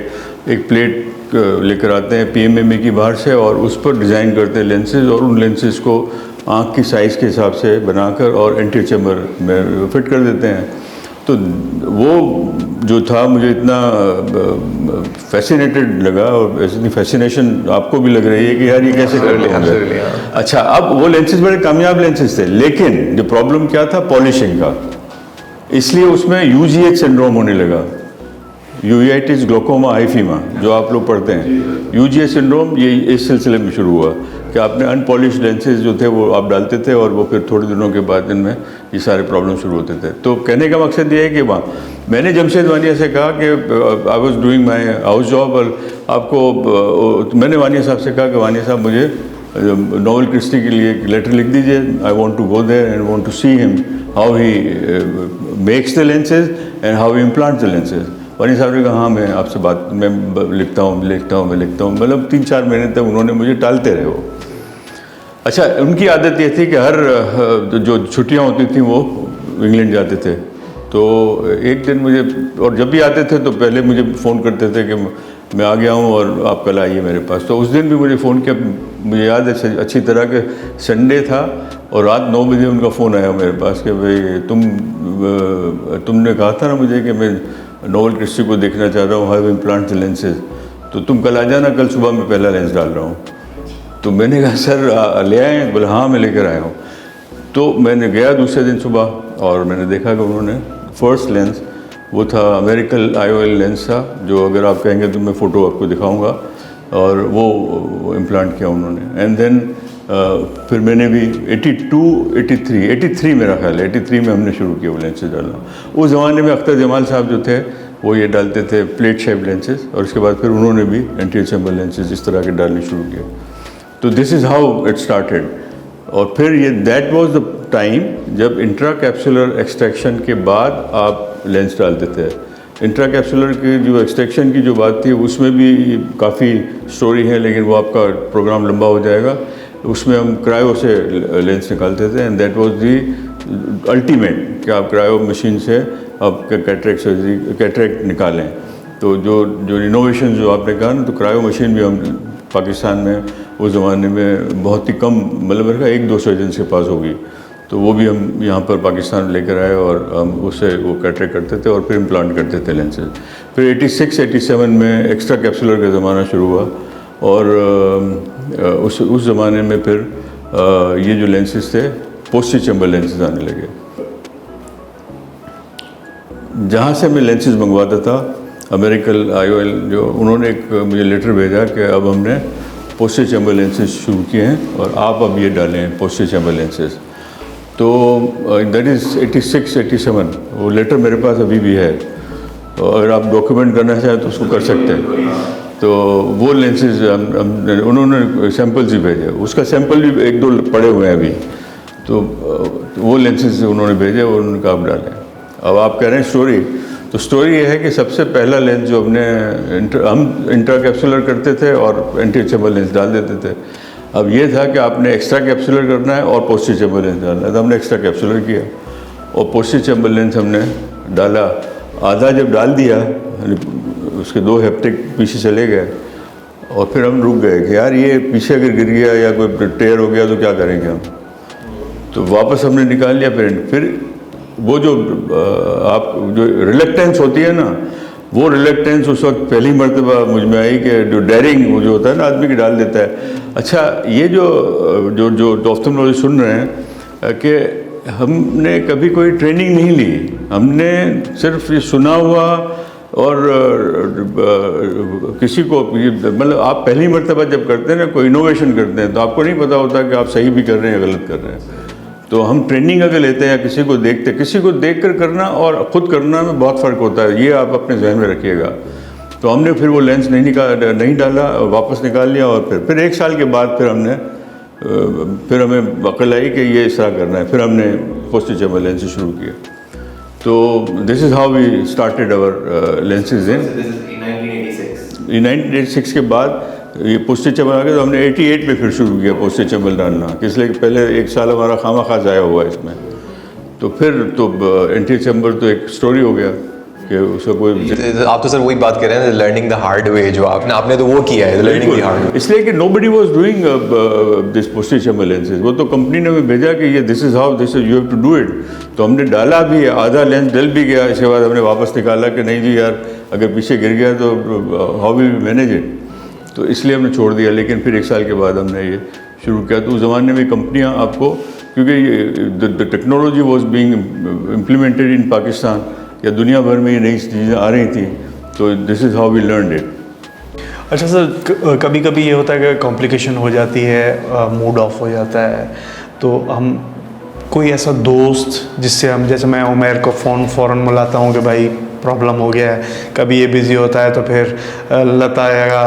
एक प्लेट लेकर आते हैं PMMA की बाहर से और उस पर डिज़ाइन करते हैं लेंसेज और उन लेंसेज को आँख की साइज़ के हिसाब से बनाकर और एंटी चैम्बर में फिट कर देते हैं। तो वो जो था मुझे इतना फैसिनेटेड लगा और इतनी फैसिनेशन आपको भी लग रही है कि यार ये कैसे कर लिया। अच्छा, अब वो लेंसेज बड़े कामयाब लेंसेज थे, लेकिन जो प्रॉब्लम क्या था पॉलिशिंग का, इसलिए उसमें UGH सिंड्रोम होने लगा। यूवेटिस ग्लोकोमा आइफीमा जो आप लोग पढ़ते हैं, UGH सिंड्रोम ये इस सिलसिले में शुरू हुआ कि आपने अनपॉलिश लेंसेज जो थे वो आप डालते थे और वो फिर थोड़े दिनों के बाद इनमें ये सारे प्रॉब्लम शुरू होते थे। तो कहने का मकसद ये है कि मैंने जमशेद वानिया से कहा कि I was doing my house job और आपको मैंने वानिया साहब से कहा कि वानिया साहब मुझे नोवेल क्रिस्टी के लिए एक लेटर लिख दीजिए, I want to go there and want to see him how he makes the lenses and how he implant the lenses. Wani साहब ने कहा हाँ मैं आपसे बात मैं लिखता हूँ, मतलब 3-4 महीने तक उन्होंने मुझे टालते रहे वो। अच्छा, उनकी आदत ये थी कि हर जो छुट्टियाँ होती थी वो इंग्लैंड जाते थे। तो एक दिन मुझे, और जब भी आते थे तो पहले मुझे फ़ोन करते थे कि मैं आ गया हूँ और आप कल आइए मेरे पास। तो उस दिन भी मुझे फ़ोन किया, मुझे याद है अच्छी तरह के संडे था और रात 9 बजे उनका फ़ोन आया मेरे पास कि भाई तुमने कहा था ना मुझे कि मैं नोवेल क्रिस्टी को देखना चाह रहा हूँ, हाउ इम्प्लांट द लेंसेज, तो तुम कल आ जाना, कल सुबह मैं पहला लेंस डाल रहा हूँ। तो मैंने कहा सर ले आए? बोले हाँ मैं लेकर आया हूँ। तो मैंने गया दूसरे दिन सुबह और मैंने देखा कि उन्होंने फर्स्ट लेंस वो था अमेरिकन IOL लेंस था, जो अगर आप कहेंगे तो मैं फ़ोटो आपको दिखाऊंगा, और वो इम्प्लांट किया उन्होंने। एंड देन फिर मैंने भी 83 मेरा ख्याल है, 83 में हमने शुरू किया वो लेंसेज डालना। उस ज़माने में अख्तर जमाल साहब जो थे वो ये डालते थे प्लेट शेप लेंसेज, और उसके बाद फिर उन्होंने भी एंटी चैम्बर लेंसेज इस तरह के डालने शुरू किए। तो this is how it started. और फिर ये दैट वाज द टाइम जब इंट्रा कैप्सुलर एक्सट्रैक्शन के बाद आप लेंस डालते थे। इंट्रा कैप्सुलर की जो एक्सट्रैक्शन की जो बात थी उसमें भी काफ़ी स्टोरी है, लेकिन वो आपका प्रोग्राम लंबा हो जाएगा। उसमें हम क्रायो से लेंस निकालते थे and that was the ultimate कि आप क्रायो मशीन से आप कैटरेक्ट निकालें। तो जो इनोवेशन जो आपने कहा ना, तो क्रायो मशीन भी हम पाकिस्तान में उस ज़माने में बहुत ही कम, मतलब मेरे 1-2 सर्जन के पास होगी, तो वो भी हम यहाँ पर पाकिस्तान लेकर आए और हम उससे वो कैटरेक्ट करते थे और फिर इम्प्लांट करते थे लेंसेज। फिर 86-87 में एक्स्ट्रा कैप्सुलर का ज़माना शुरू हुआ और उस ज़माने में फिर ये जो लेंसेज थे पोस्टी चैम्बर लेंसेज आने लगे। जहाँ से मैं लेंसेज मंगवाता था अमेरिकन IOL, जो उन्होंने एक मुझे लेटर भेजा कि अब हमने पोस्टी चैम्बर लेंसेज शुरू किए हैं और आप अब ये डालें पोस्टी चैम्बर लेंसेज। तो दैट इज़ 86-87, वो लेटर मेरे पास अभी भी है, तो अगर आप डॉक्यूमेंट करना चाहें तो उसको कर सकते हैं। तो वो लेंसेज उन्होंने सैम्पल्स ही भेजे, उसका सैम्पल भी 1-2 पड़े हुए हैं अभी। तो वो लेंसेज उन्होंने भेजे और उन्होंने कहा आप डालें। अब आप कह रहे हैं स्टोरी, तो स्टोरी ये है कि सबसे पहला लेंस जो हम इंट्रा कैप्सुलर करते थे और एंटी चैम्बर लेंस डाल देते थे। अब ये था कि आपने एक्स्ट्रा कैप्सुलर करना है और पोस्टी चैम्बर लेंस डालना है, तो हमने एक्स्ट्रा कैप्सुलर किया और पोस्टी चैम्बर लेंस हमने डाला। आधा जब डाल दिया, उसके 2 हेप्टिक पीछे चले गए और फिर हम रुक गए कि यार ये पीछे अगर गिर गया या कोई टेयर हो गया तो क्या करेंगे हम। तो वापस हमने निकाल लिया। फिर वो जो आप जो रिलेक्टेंस होती है ना, वो रिलेक्टेंस उस वक्त पहली मर्तबा मुझ में आई कि जो डेयरिंग वो जो होता है ना आदमी की डाल देता है। अच्छा, ये जो ऑफ्थल्मोलॉजी सुन रहे हैं कि हमने कभी कोई ट्रेनिंग नहीं ली, हमने सिर्फ ये सुना हुआ और किसी को मतलब आप पहली मर्तबा जब करते हैं ना कोई इनोवेशन करते हैं तो आपको नहीं पता होता कि आप सही भी कर रहे हैं या गलत कर रहे हैं। तो हम ट्रेनिंग अगर लेते हैं या किसी को देखते, किसी को देख कर करना और ख़ुद करना में बहुत फ़र्क होता है, ये आप अपने जहन में रखिएगा। तो हमने फिर वो लेंस नहीं डाला, वापस निकाल लिया। और फिर 1 साल के बाद फिर हमें अकल आई कि ये इस तरह करना है। फिर हमने पोस्टेज चैम्बर लेंस शुरू किया। तो this is how we started our lenses in 1986 के बाद ये पोस्टेज चैम्बर आ गया। तो हमने 88 में फिर शुरू किया पोस्टेज चैम्बर डालना, इसलिए पहले 1 साल हमारा खामा ज़ाया हुआ है इसमें। तो फिर तो एंटी चैम्बर तो एक स्टोरी हो गया कि उसका कोई। आप तो सर वही बात कर रहे हैं, लर्निंग द हार्ड वे, जो आपने तो वो किया है, लर्निंग द हार्ड वे। इसलिए कि nobody was doing this posterior chamber lenses. वो तो कंपनी ने हमें भेजा कि ये this is how this is you have to do it. तो हमने डाला भी, आधा लेंस डल भी गया। इसके बाद हमने वापस निकाला कि नहीं जी यार, अगर पीछे गिर गया तो how will we manage it. तो इसलिए हमने छोड़ दिया। लेकिन फिर 1 साल के बाद हमने ये शुरू किया। तो उस ज़माने में कंपनियां आपको, क्योंकि the technology was being implemented in Pakistan, या दुनिया भर में ये नई चीज़ें आ रही थी, तो this is how we learned it. अच्छा सर, कभी कभी ये होता है कि कॉम्प्लिकेशन हो जाती है, मूड ऑफ हो जाता है, तो हम कोई ऐसा दोस्त जिससे हम, जैसे मैं उमैर को फ़ौरन मिलाता हूँ कि भाई प्रॉब्लम हो गया है, कभी ये बिज़ी होता है तो फिर लता या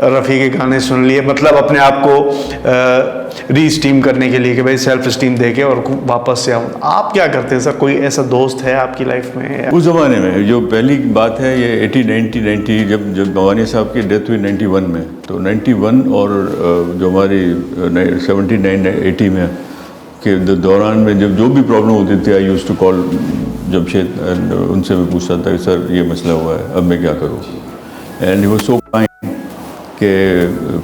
रफ़ी के गाने सुन लिए, मतलब अपने आप को रीस्टीम करने के लिए कि भाई सेल्फ स्टीम दे के और वापस से आऊँ। आप क्या करते हैं सर? कोई ऐसा दोस्त है आपकी लाइफ में? उस ज़माने में जो पहली बात है ये 90 जब भवानी साहब की डेथ हुई 91 में, तो 91 और जो हमारी 79-80 में के दौरान में जब जो भी प्रॉब्लम होती थी, आई यूज़ टू कॉल जमशेद, उनसे मैं पूछता था कि सर ये मसला हुआ है, अब मैं क्या करूँ। And he was so kind कि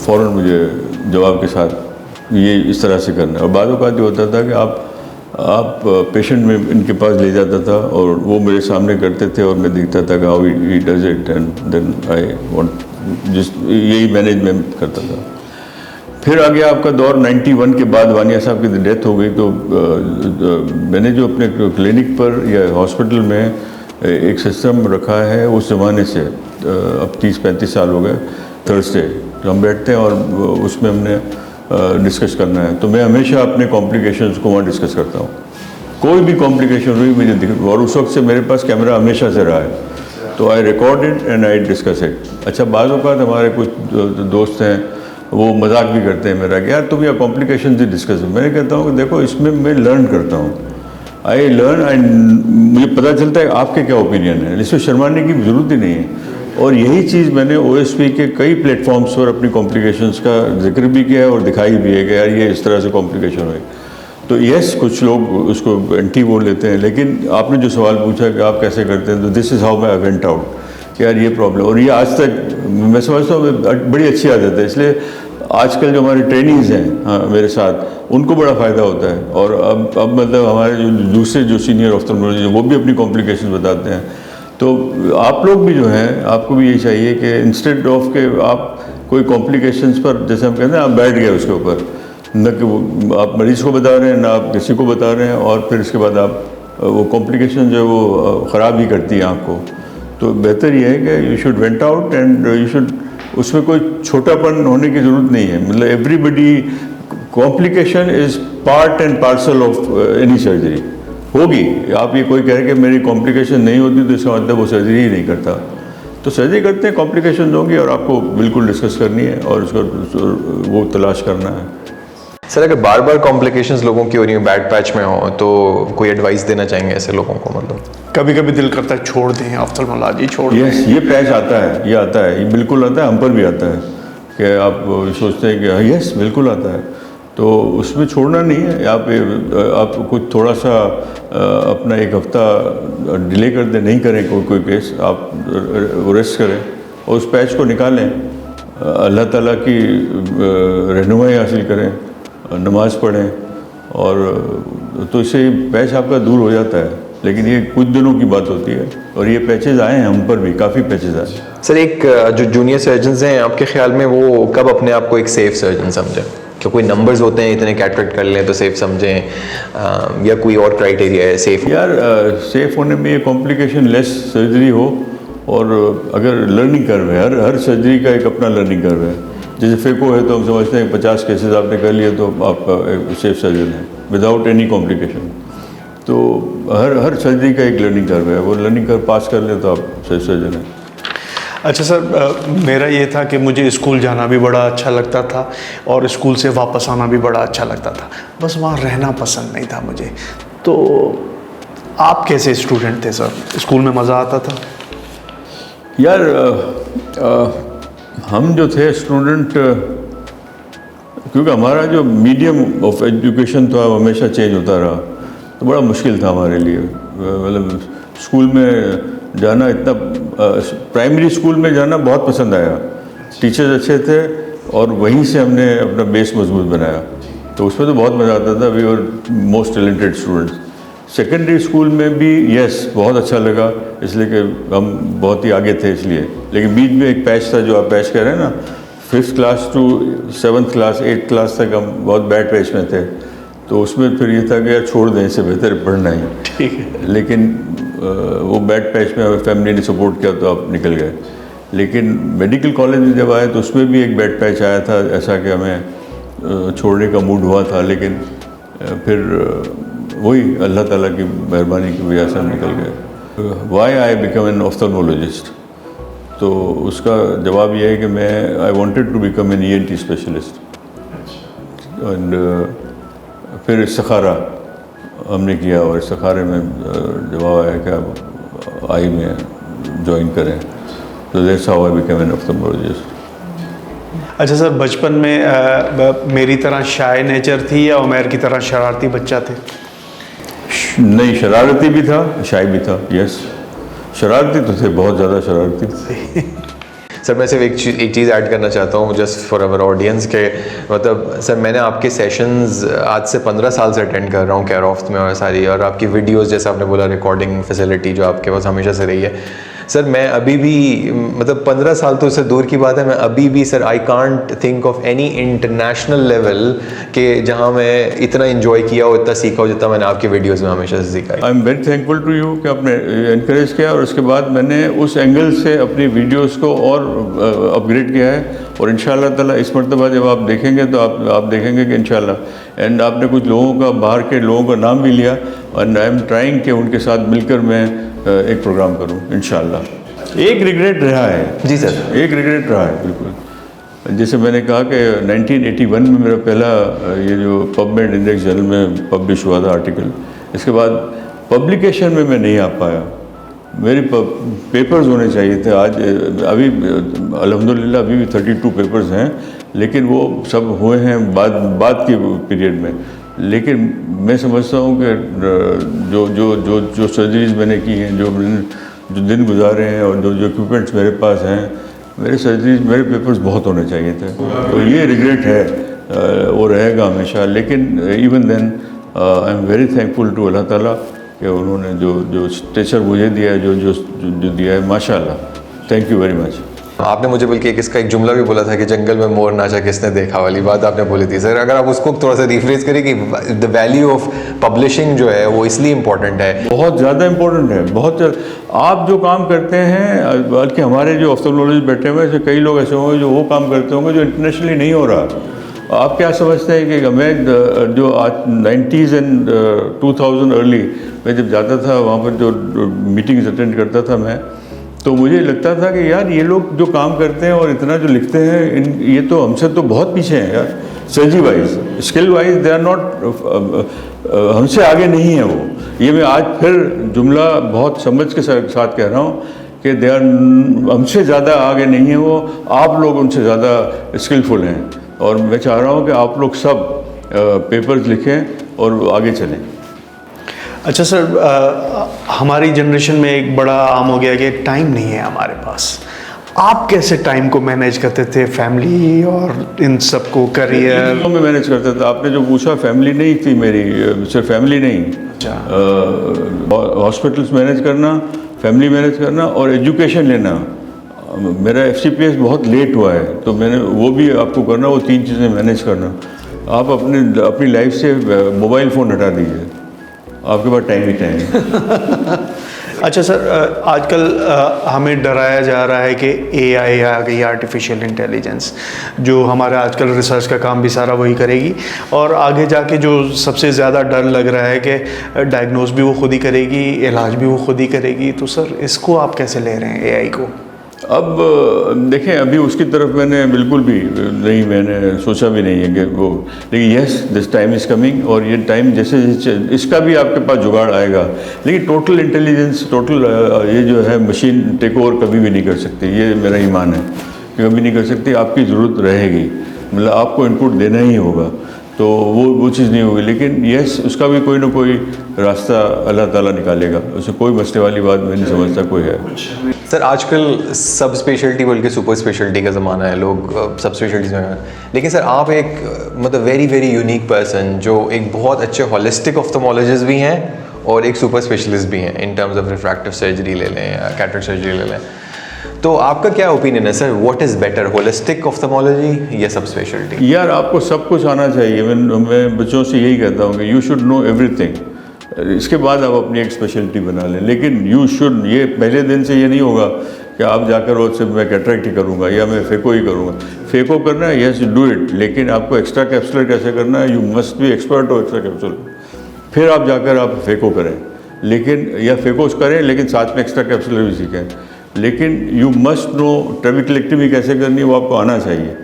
फ़ौरन मुझे जवाब के साथ ये इस तरह से करना है। और बाद ये होता था कि आप पेशेंट में इनके पास ले जाता था और वो मेरे सामने करते थे और मैं देखता था कि how he does it, and then I want यही मैनेजमेंट करता था। फिर आ गया आपका दौर 91 के बाद वानिया साहब की डेथ हो गई। तो मैंने जो अपने क्लिनिक पर या हॉस्पिटल में एक सिस्टम रखा है उस ज़माने से, अब 30-35 साल हो गए, थर्सडे तो हम बैठते हैं और उसमें हमने डिस्कस करना है। तो मैं हमेशा अपने कॉम्प्लिकेशंस को वहाँ डिस्कस करता हूँ। कोई भी कॉम्प्लिकेशन हुई मुझे दिख, और उस वक्त से मेरे पास कैमरा हमेशा से रहा है, तो I record it and I discuss it. अच्छा, बाज़ औक़ात हमारे कुछ दोस्त हैं वो मजाक भी करते हैं मेरा कि यार तुम यह कॉम्प्लिकेशन से डिस्कस। मैंने कहता हूँ कि देखो इसमें मैं लर्न करता हूँ, आई लर्न, मुझे पता चलता है आपके क्या ओपिनियन है, इसमें शर्माने की ज़रूरत ही नहीं है। और यही चीज़ मैंने OSP के कई प्लेटफॉर्म्स पर अपनी कॉम्प्लिकेशंस का जिक्र भी किया है और दिखाई भी है कि यार ये इस तरह से कॉम्प्लिकेशन हुई। तो यस, कुछ लोग उसको एंटी बोल लेते हैं, लेकिन आपने जो सवाल पूछा कि आप कैसे करते हैं, तो दिस इज़ हाउ मैं वेंट आउट कि यार ये प्रॉब्लम, और ये आज तक मैं समझता हूँ बड़ी अच्छी आदत है। इसलिए आजकल जो हमारे ट्रेनिंग्स हैं, हाँ, मेरे साथ, उनको बड़ा फ़ायदा होता है। और अब मतलब हमारे जो दूसरे जो सीनियर ऑफ्थल्मोलॉजिस्ट हैं वो भी अपनी कॉम्प्लिकेशन बताते हैं। तो आप लोग भी जो हैं, आपको भी यही चाहिए कि इंस्टेड ऑफ के आप कोई कॉम्प्लिकेशंस पर, जैसे हम कहते हैं, आप बैठ गए उसके ऊपर, न कि आप मरीज़ को बता रहे हैं ना आप किसी को बता रहे हैं, और फिर इसके बाद आप वो कॉम्प्लिकेशन जो है वो ख़राब ही करती है आँख को। तो बेहतर ये है कि you should went out and you should, उसमें कोई छोटापन होने की ज़रूरत नहीं है। मतलब everybody, complication is part and parcel of any surgery. होगी, आप ये कोई कह रहे कि मेरी कॉम्प्लिकेशन नहीं होती तो इसका मतलब वो सर्जरी ही नहीं करता। तो सर्जरी करते हैं, कॉम्प्लिकेशन होंगी और आपको बिल्कुल डिस्कस करनी है और उसका वो तलाश करना है। सर, अगर बार बार कॉम्प्लिकेशंस लोगों की हो रही हो, बैड पैच में हो, तो कोई एडवाइस देना चाहेंगे ऐसे लोगों को? मतलब कभी कभी दिल करता है छोड़ दें ऑफ्थल्मोलॉजी, छोड़ दें। यस, ये पैच आता है, ये आता है, ये बिल्कुल आता है, हम पर भी आता है कि आप सोचते हैं कि यस बिल्कुल आता है, तो उसमें छोड़ना नहीं है। आप कुछ थोड़ा सा अपना 1 हफ्ता डिले कर दें, नहीं करें कोई केस, आप रेस्ट करें और उस पैच को निकालें अल्लाह ताला की रहनुमाई हासिल करें, नमाज़ पढ़ें, और तो इससे पैच आपका दूर हो जाता है। लेकिन ये कुछ दिनों की बात होती है, और ये पैचेज आए हैं हम पर भी, काफ़ी पैचेज आए। सर एक जो जूनियर सर्जन्स हैं, आपके ख्याल में वो कब अपने आप को एक सेफ सर्जन समझें? क्या कोई नंबर्स होते हैं इतने कैटरेक्ट कर लें तो सेफ समझें, या कोई और क्राइटेरिया है सेफ? यार सेफ होने में ये कॉम्प्लिकेशन लेस सर्जरी हो, और अगर लर्निंग कर्व है, हर सर्जरी का एक अपना लर्निंग कर्व है। जैसे फेको है तो हम समझते हैं 50 केसेस आपने कर लिए तो आपका एक सेफ सर्जन है विदाउट एनी कॉम्प्लिकेशन। तो हर सर्जरी का एक लर्निंग कर्व है, वो लर्निंग कर्व पास कर ले तो आप सेफ सर्जन हैं। अच्छा सर, मेरा ये था कि मुझे स्कूल जाना भी बड़ा अच्छा लगता था और स्कूल से वापस आना भी बड़ा अच्छा लगता था, बस वहाँ रहना पसंद नहीं था मुझे। तो आप कैसे स्टूडेंट थे सर? स्कूल में मज़ा आता था? यार हम जो थे स्टूडेंट, क्योंकि हमारा जो मीडियम ऑफ एजुकेशन था वो हमेशा चेंज होता रहा, तो बड़ा मुश्किल था हमारे लिए। मतलब स्कूल में जाना इतना, प्राइमरी स्कूल में जाना बहुत पसंद आया, टीचर्स अच्छे थे और वहीं से हमने अपना बेस मजबूत बनाया, तो उसमें तो बहुत मज़ा आता था। We were most talented students. Secondary school में भी यस बहुत अच्छा लगा, इसलिए कि हम बहुत ही आगे थे इसलिए। लेकिन बीच में एक पैच था जो आप पैच कह रहे हैं ना, 5th class to 7th class 8th class तक हम बहुत बैड पैच में थे, तो उसमें फिर ये था कि यार छोड़ दें, इससे बेहतर पढ़ना ही। ठीक है। लेकिन वो बैड पैच में फैमिली ने सपोर्ट किया तो आप निकल गए। लेकिन मेडिकल कॉलेज में जब आए तो उसमें भी एक बैड पैच आया था, ऐसा कि हमें छोड़ने का मूड हुआ था, लेकिन फिर वही अल्लाह ताला की मेहरबानी की वजह से हम निकल गए। Why I become an ophthalmologist, तो उसका जवाब यह है कि मैं I wanted to become an ENT specialist. And फिर इस्तिखारा हमने किया, और इस्तिखारे में जवाब आया कि आप आई में ज्वाइन करें, तो that's how I become an ophthalmologist. अच्छा सर, बचपन में मेरी तरह शाय नेचर थी या उमैर की तरह शरारती बच्चा थे? नहीं, शरारती भी था, शाय भी था। यस, शरारती तो थे, बहुत ज़्यादा शरारती थे। सर मैं सिर्फ एक चीज़ ऐड करना चाहता हूँ जस्ट फॉर अवर ऑडियंस के, मतलब सर मैंने आपके सेशंस आज से 15 साल से अटेंड कर रहा हूँ केयर ऑफ में, और सारी, और आपकी वीडियोस जैसे आपने बोला रिकॉर्डिंग फैसिलिटी जो आपके पास हमेशा से रही है। सर मैं अभी भी, मतलब 15 साल तो उससे दूर की बात है, मैं अभी भी sir I can't think of any international level के जहाँ मैं इतना इन्जॉय किया हो, इतना सीखा हो जितना मैंने आपकी वीडियोस में हमेशा से सीखा है। I am very thankful to you कि आपने इनकरेज किया, और उसके बाद मैंने उस एंगल से अपनी वीडियोस को और अपग्रेड किया है, और इंशाल्लाह ताला इस मरतबा जब आप देखेंगे तो आप देखेंगे कि इंशाल्लाह। एंड आपने कुछ लोगों का, बाहर के लोगों का नाम भी लिया, और आई एम ट्राइंग कि उनके साथ मिलकर मैं एक प्रोग्राम करूं इंशाल्लाह। एक रिग्रेट रहा है जी सर, एक रिग्रेट रहा है बिल्कुल। जैसे मैंने कहा कि 1981 में मेरा पहला ये जो पबमेड इंडेक्स जर्नल में पब्लिश हुआ था आर्टिकल, इसके बाद पब्लिकेशन में मैं नहीं आ पाया। मेरे पेपर्स होने चाहिए थे। आज अभी अल्हम्दुलिल्लाह अभी भी 32 पेपर्स हैं, लेकिन वो सब हुए हैं बाद के पीरियड में। लेकिन मैं समझता हूँ कि जो सर्जरीज मैंने की हैं, जो दिन गुजारे हैं, और जो इक्विपमेंट्स मेरे पास हैं, मेरे पेपर्स बहुत होने चाहिए थे। तो ये रिग्रेट है, वो रहेगा हमेशा। लेकिन even then I am very thankful to Allah ताला कि उन्होंने जो स्टेचर मुझे दिया है, जो दिया है, माशाल्लाह। Thank you very much. आपने मुझे बल्कि इसका एक जुमला भी बोला था कि जंगल में मोर नाचा किसने देखा वाली बात आपने बोली थी सर। अगर आप उसको थोड़ा सा रिफ्रेश करें कि द वैल्यू ऑफ पब्लिशिंग जो है वो इसलिए इम्पोर्टेंट है। बहुत ज़्यादा इम्पोर्टेंट है, बहुत। आप जो काम करते हैं, बल्कि हमारे जो ऑफ्थल्मोलॉजिस्ट बैठे हुए हैं, कई लोग ऐसे होंगे जो वो काम करते होंगे जो इंटरनेशनली नहीं हो रहा। आप क्या समझते हैं कि मैं जो आज 90s एंड 2000 अर्ली मैं जब जाता था वहाँ पर, जो मीटिंग्स अटेंड करता था मैं, तो मुझे लगता था कि यार ये लोग जो काम करते हैं और इतना जो लिखते हैं, ये तो हमसे तो बहुत पीछे हैं यार। Surgery wise, skill wise they are not, हमसे आगे नहीं है वो। ये मैं आज फिर जुमला बहुत समझ के साथ कह रहा हूँ कि दे आर, हमसे ज़्यादा आगे नहीं है वो, आप लोग उनसे ज़्यादा स्किलफुल हैं। और मैं चाह रहा हूँ कि आप लोग सब पेपर्स लिखें और आगे चलें। अच्छा सर, हमारी जनरेशन में एक बड़ा आम हो गया कि टाइम नहीं है हमारे पास। आप कैसे टाइम को मैनेज करते थे, फैमिली और इन सबको, करियर? मैं मैनेज करता था। आपने जो पूछा, फैमिली नहीं थी मेरी, सिर्फ फैमिली नहीं, हॉस्पिटल्स मैनेज करना, फैमिली मैनेज करना और एजुकेशन लेना। मेरा FCPS बहुत लेट हुआ है, तो मैंने वो भी आपको करना, वो 3 चीज़ें मैनेज करना। आप अपनी लाइफ से मोबाइल फ़ोन हटा दीजिए, आपके पास टाइम ही टाइम। अच्छा सर, आजकल हमें डराया जा रहा है कि AI आ गई, आर्टिफिशियल इंटेलिजेंस, जो हमारा आजकल रिसर्च का काम भी सारा वही करेगी, और आगे जाके जो सबसे ज़्यादा डर लग रहा है कि डायग्नोज भी वो खुद ही करेगी, इलाज भी वो खुद ही करेगी। तो सर इसको आप कैसे ले रहे हैं, AI को? अब देखें, अभी उसकी तरफ मैंने बिल्कुल भी नहीं, मैंने सोचा भी नहीं है कि वो, लेकिन yes, this time is coming, और ये टाइम जैसे इसका भी आपके पास जुगाड़ आएगा। लेकिन टोटल इंटेलिजेंस, टोटल ये जो है मशीन टेक ओवर कभी भी नहीं कर सकती, ये मेरा ईमान है कि कभी नहीं कर सकती। आपकी ज़रूरत रहेगी, मतलब आपको इनपुट देना ही होगा, तो वो चीज़ नहीं होगी। लेकिन यस, उसका भी कोई ना कोई रास्ता अल्लाह ताला निकालेगा, उसमें कोई मसले वाली बात मैं नहीं समझता कोई है। सर आजकल सब स्पेशलिटी बोल के सुपर स्पेशलिटी का ज़माना है, लोग सब स्पेशलिटीज़ में हैं। लेकिन सर आप एक मतलब वेरी यूनिक पर्सन, जो एक बहुत अच्छे हॉलिस्टिक ऑफ्थल्मोलॉजिस्ट भी हैं और एक सुपर स्पेशलिस्ट भी हैं, in terms of refractive surgery ले लें या कैटरेक्ट सर्जरी ले लें। तो आपका क्या ओपिनियन है sir, what is better, holistic ophthalmology या सब स्पेशलिटी? यार, आपको सब कुछ आना चाहिए। मैं बच्चों से यही कहता हूँ कि यू शुड नो एवरीथिंग, इसके बाद आप अपनी एक स्पेशलिटी बना लें। लेकिन यू शुड, ये पहले दिन से ये नहीं होगा कि आप जाकर रोज से मैं कैटरेक्ट ही करूँगा या मैं फेको ही करूँगा। फेको करना है, यस डू इट, लेकिन आपको एक्स्ट्रा कैप्सुलर कैसे करना है, यू मस्ट बी एक्सपर्ट हो एक्स्ट्रा कैप्सुलर, फिर आप जाकर आप फेको करें। लेकिन या फेकोस करें, लेकिन साथ में एक्स्ट्रा कैप्सुलर भी सीखें। लेकिन यू मस्ट नो ट्रेबिक्लेक्टमी कैसे करनी है, वो आपको आना चाहिए।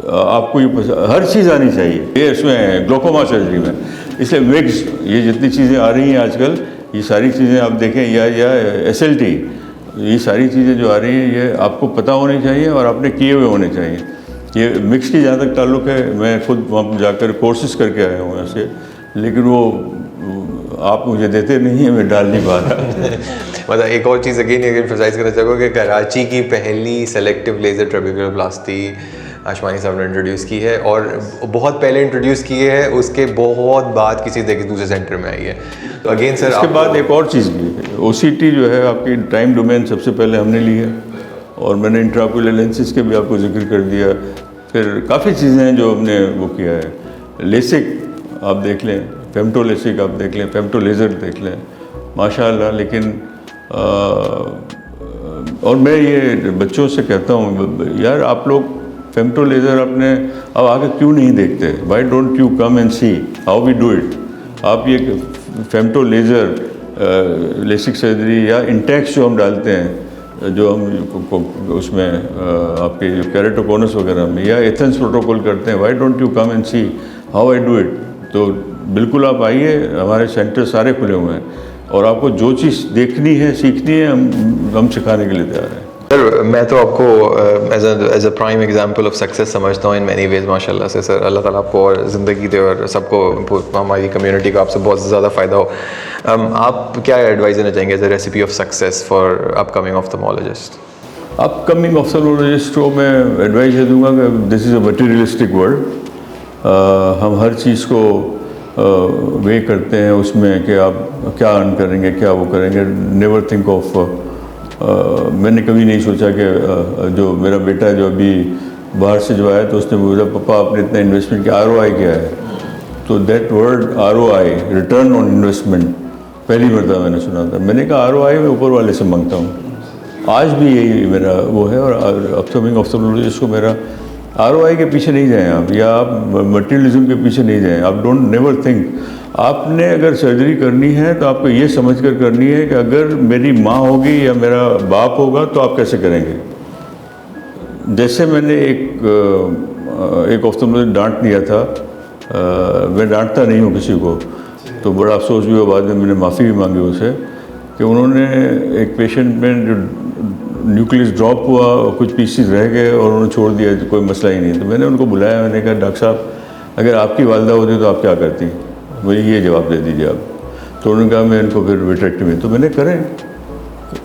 आपको ये हर चीज़ आनी चाहिए, ये इसमें ग्लोकोमा सर्जरी में। इसलिए विग्स, ये जितनी चीज़ें आ रही हैं आजकल, ये सारी चीज़ें आप देखें, या SLT, ये सारी चीज़ें जो आ रही हैं, ये आपको पता होनी चाहिए और आपने किए हुए होने चाहिए। ये मिक्स की जहाँ तक ताल्लुक़ है, मैं खुद वहाँ जाकर कोर्सेज करके आया हूँ ऐसे, लेकिन वो आप मुझे देते नहीं हैं, मैं डाल नहीं पा रहा। मतलब एक और चीज़ अगेन एम्फसाइज करना चाहूँगा कि कराची की पहली सेलेक्टिव लेज़र ट्रेबेकुलर प्लास्टी आशमानी साहब ने इंट्रोड्यूस की है, और बहुत पहले इंट्रोड्यूस की है, उसके बहुत बाद किसी दूसरे सेंटर में आई है। तो अगेन सर इसके बाद एक और चीज़ भी है, OCT जो है आपकी टाइम डोमेन सबसे पहले हमने ली है, और मैंने इंट्राओक्यूलर लेंसेज के भी आपको जिक्र कर दिया। फिर काफ़ी चीज़ें हैं जो हमने वो किया है। लेसिक आप देख लें, फेमटो लेसिक आप देख लें, फेमटो लेज़र देख लें, माशाअल्लाह। लेकिन और मैं ये बच्चों से कहता हूँ, यार आप लोग फेमटो लेज़र अपने अब आगे क्यों नहीं देखते? Why don't you come and see how we do it? आप ये फेमटो लेज़र, लेसिक सर्जरी या इंटेक्स जो हम डालते हैं, जो हम उसमें आपके जो कैरेटोकोनस वगैरह में, या एथेंस प्रोटोकॉल करते हैं, Y don't you come and see how I do it? तो बिल्कुल आप आइए, हमारे सेंटर सारे खुले हुए हैं, और आपको जो चीज़ देखनी है, सीखनी है, हम सिखाने के लिए तैयार हैं। सर मैं तो आपको as a prime example of success समझता हूँ इन मैनी वेज, माशाल्लाह से सर। अल्लाह ताला आपको और ज़िंदगी दे और सबको, हमारी कम्युनिटी को आपसे बहुत ज़्यादा फ़ायदा हो। आप क्या एडवाइस देना चाहेंगे as a recipe of success for upcoming ophthalmologist? Upcoming ophthalmologist को मैं एडवाइस ये दूंगा कि this is a materialistic world. हम हर चीज़ को वे करते हैं उसमें कि आप क्या अर्न करेंगे, क्या वो करेंगे। नेवर थिंक ऑफ, मैंने कभी नहीं सोचा कि जो मेरा बेटा जो अभी बाहर से जो आया, तो उसने बोला पापा आपने इतना इन्वेस्टमेंट किया, ROI क्या है? तो that word ROI, return on investment, पहली मरतबा मैंने सुना था। मैंने कहा ROI मैं ऊपर वाले से मांगता हूँ। आज भी यही मेरा वो है, और अपकमिंग ऑफ्थल्मोलॉजिस्ट को मेरा ROI के पीछे नहीं जाएं आप, या आप मटेरियलिज्म के पीछे नहीं जाएं। आप डोंट नेवर थिंक, आपने अगर सर्जरी करनी है तो आपको ये समझ कर करनी है कि अगर मेरी माँ होगी या मेरा बाप होगा तो आप कैसे करेंगे। जैसे मैंने एक ऑफ्थल्मोलॉजिस्ट डांट दिया था, मैं डांटता नहीं हूँ किसी को, तो बड़ा अफसोस भी हुआ, बाद में मैंने माफ़ी भी मांगी उनसे, कि उन्होंने एक पेशेंट में जो न्यूक्लियस ड्रॉप हुआ, कुछ पीसेस रह गए और उन्होंने छोड़ दिया, तो कोई मसला ही नहीं। तो मैंने उनको बुलाया, मैंने कहा डॉक्टर साहब अगर आपकी वालदा होती तो आप क्या करती, मुझे ये जवाब दे दीजिए आप। तो उन्होंने कहा मैं इनको फिर विट्रेक्टमी, तो मैंने करें,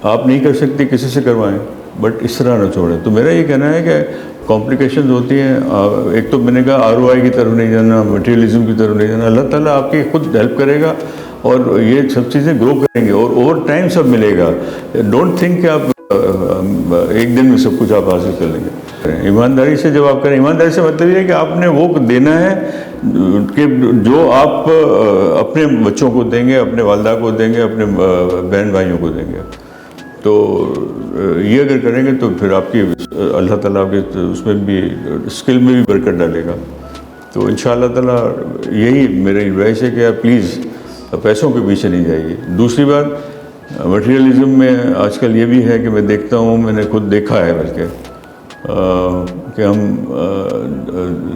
आप नहीं कर सकती किसी से करवाएं। बट इस तरह ना छोड़ें। तो मेरा ये कहना है कि कॉम्प्लिकेशंस होती हैं। एक तो मैंने कहा ROI की तरफ नहीं जाना, मटेरियलिज्म की तरफ नहीं जाना। अल्लाह ताला आपकी खुद हेल्प करेगा और ये सब चीज़ें ग्रो करेंगे और ओवर टाइम सब मिलेगा। डोंट थिंक कि आप एक दिन में सब कुछ आप हासिल कर लेंगे। ईमानदारी से जब आप करें, ईमानदारी से मतलब ये है कि आपने वो देना है कि जो आप अपने बच्चों को देंगे, अपने वालदा को देंगे, अपने बहन भाइयों को देंगे। तो ये अगर करेंगे तो फिर आपकी अल्लाह ताला आपके उसमें भी स्किल में भी बरकत डालेगा। तो इंशाअल्लाह ताला यही मेरी एडवाइस है कि आप प्लीज़ पैसों के पीछे नहीं जाइए। दूसरी बात, मटेरियलिज्म में आजकल ये भी है कि मैं देखता हूँ, मैंने खुद देखा है बल्कि कि हम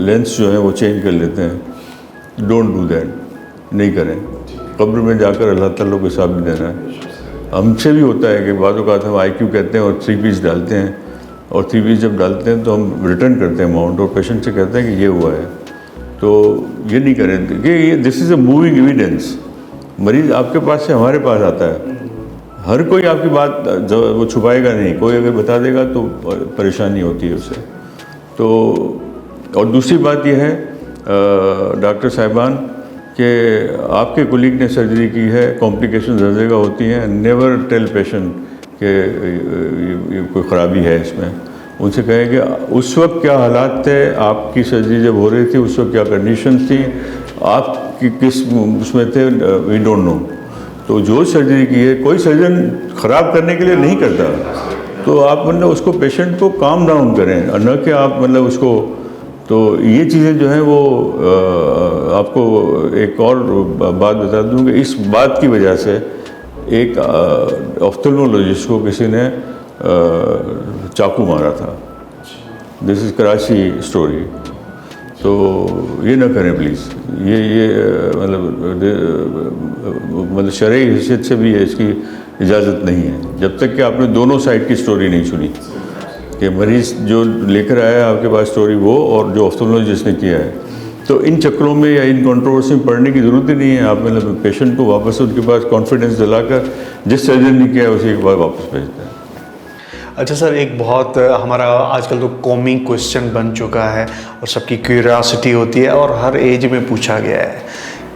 लेंस जो है वो चेंज कर लेते हैं। डोंट डू दैट, नहीं करें। कब्र में जाकर अल्लाह ताला को हिसाब भी देना है। हमसे भी होता है कि बाद औक़ात हम IQ कहते हैं और 3 पीस डालते हैं, और 3 पीस जब डालते हैं तो हम रिटर्न करते हैं अमाउंट और पेशेंट से कहते हैं कि ये हुआ है। तो ये नहीं करें कि ये this is a moving evidence. मरीज़ आपके पास से हमारे पास आता है, हर कोई आपकी बात वो छुपाएगा नहीं, कोई अगर बता देगा तो परेशानी होती है उससे। तो और दूसरी बात यह है डॉक्टर साहिबान कि आपके कोलीग ने सर्जरी की है, कॉम्प्लिकेशन हर जगह होती हैं। नेवर टेल पेशेंट कि ये कोई ख़राबी है इसमें। उनसे कहें कि उस वक्त क्या हालात थे, आपकी सर्जरी जब हो रही थी उस वक्त क्या कंडीशन थी, आप किस उसमें थे, वी डोंट नो। तो जो सर्जरी की है, कोई सर्जन ख़राब करने के लिए नहीं करता। तो आप मतलब उसको पेशेंट को काम डाउन करें और न कि आप मतलब उसको। तो ये चीज़ें जो हैं वो आपको एक और बात बता दूं कि इस बात की वजह से एक ऑफ्थल्मोलॉजिस्ट को किसी ने चाकू मारा था। This is Karachi story. तो ये ना करें प्लीज़। ये मतलब शरई हैसियत से भी इसकी इजाज़त नहीं है जब तक कि आपने दोनों साइड की स्टोरी नहीं सुनी कि मरीज़ जो लेकर आया आपके पास स्टोरी वो और जो ऑफ्थल्मोलॉजिस्ट ने किया है। तो इन चक्रों में या इन कंट्रोवर्सी में पढ़ने की ज़रूरत ही नहीं है। आप मतलब पेशेंट को वापस उनके पास कॉन्फिडेंस दिलाकर जिस सर्जन ने किया है उसी के बाद वापस भेजते हैं। अच्छा सर, एक बहुत हमारा आजकल तो कॉमन क्वेश्चन बन चुका है और सबकी क्यूरियोसिटी होती है और हर एज में पूछा गया है,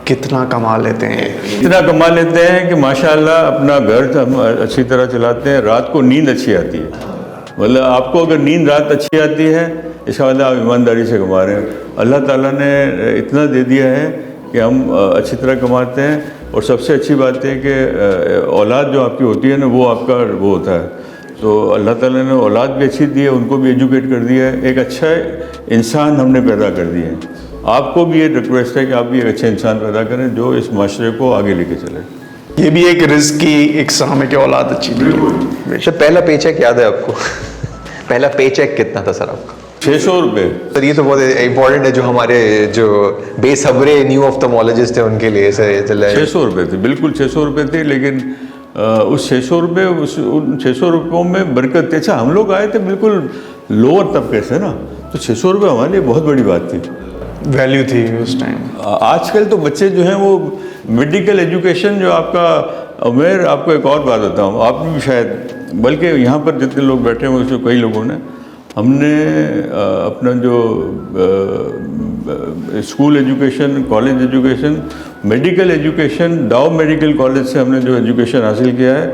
कितना कमा लेते हैं? इतना कमा लेते हैं कि माशाअल्लाह अपना घर हम अच्छी तरह चलाते हैं, रात को नींद अच्छी आती है। मतलब आपको अगर नींद रात अच्छी आती है इसका मतलब आप ईमानदारी से कमा रहे हैं। अल्लाह ताला ने इतना दे दिया है कि हम अच्छी तरह कमाते हैं। और सबसे अच्छी बात है कि औलाद जो आपकी होती है ना वो आपका वो होता है। तो अल्लाह ताला ने औलाद भी अच्छी दी है, उनको भी एजुकेट कर दिया है, एक अच्छा इंसान हमने पैदा कर दिए हैं। आपको भी ये रिक्वेस्ट है कि आप भी एक अच्छे इंसान पैदा करें जो इस माशरे को आगे लेके चले। ये भी एक रिस्क की एग्जाम है कि औलाद अच्छी थी। सर पहला पेचेक याद है आपको? पहला पेचेक कितना था सर आपका? 600 रुपये। सर ये तो बहुत इंपॉर्टेंट है, जो हमारे जो बेसब्रे न्यू ऑफ्थल्मोलॉजिस्ट हैं उनके लिए सर ये चला है। 600 रुपये थे, बिल्कुल 600 रुपये थे। लेकिन उस 600 रुपये उन 600 रुपयों में बरकत थी। अच्छा, हम लोग आए थे बिल्कुल लोअर तबके से ना, तो 600 रुपये हमारे लिए बहुत बड़ी बात थी, वैल्यू थी उस टाइम। आजकल तो बच्चे जो हैं वो मेडिकल एजुकेशन जो आपका उमेर, आपको एक और बात बताऊँ, आप भी शायद, बल्कि यहाँ पर जितने लोग बैठे हैं उसमें कई लोगों ने, हमने अपना जो school education, college education, medical education, डाउ मेडिकल कॉलेज से हमने जो एजुकेशन हासिल किया है,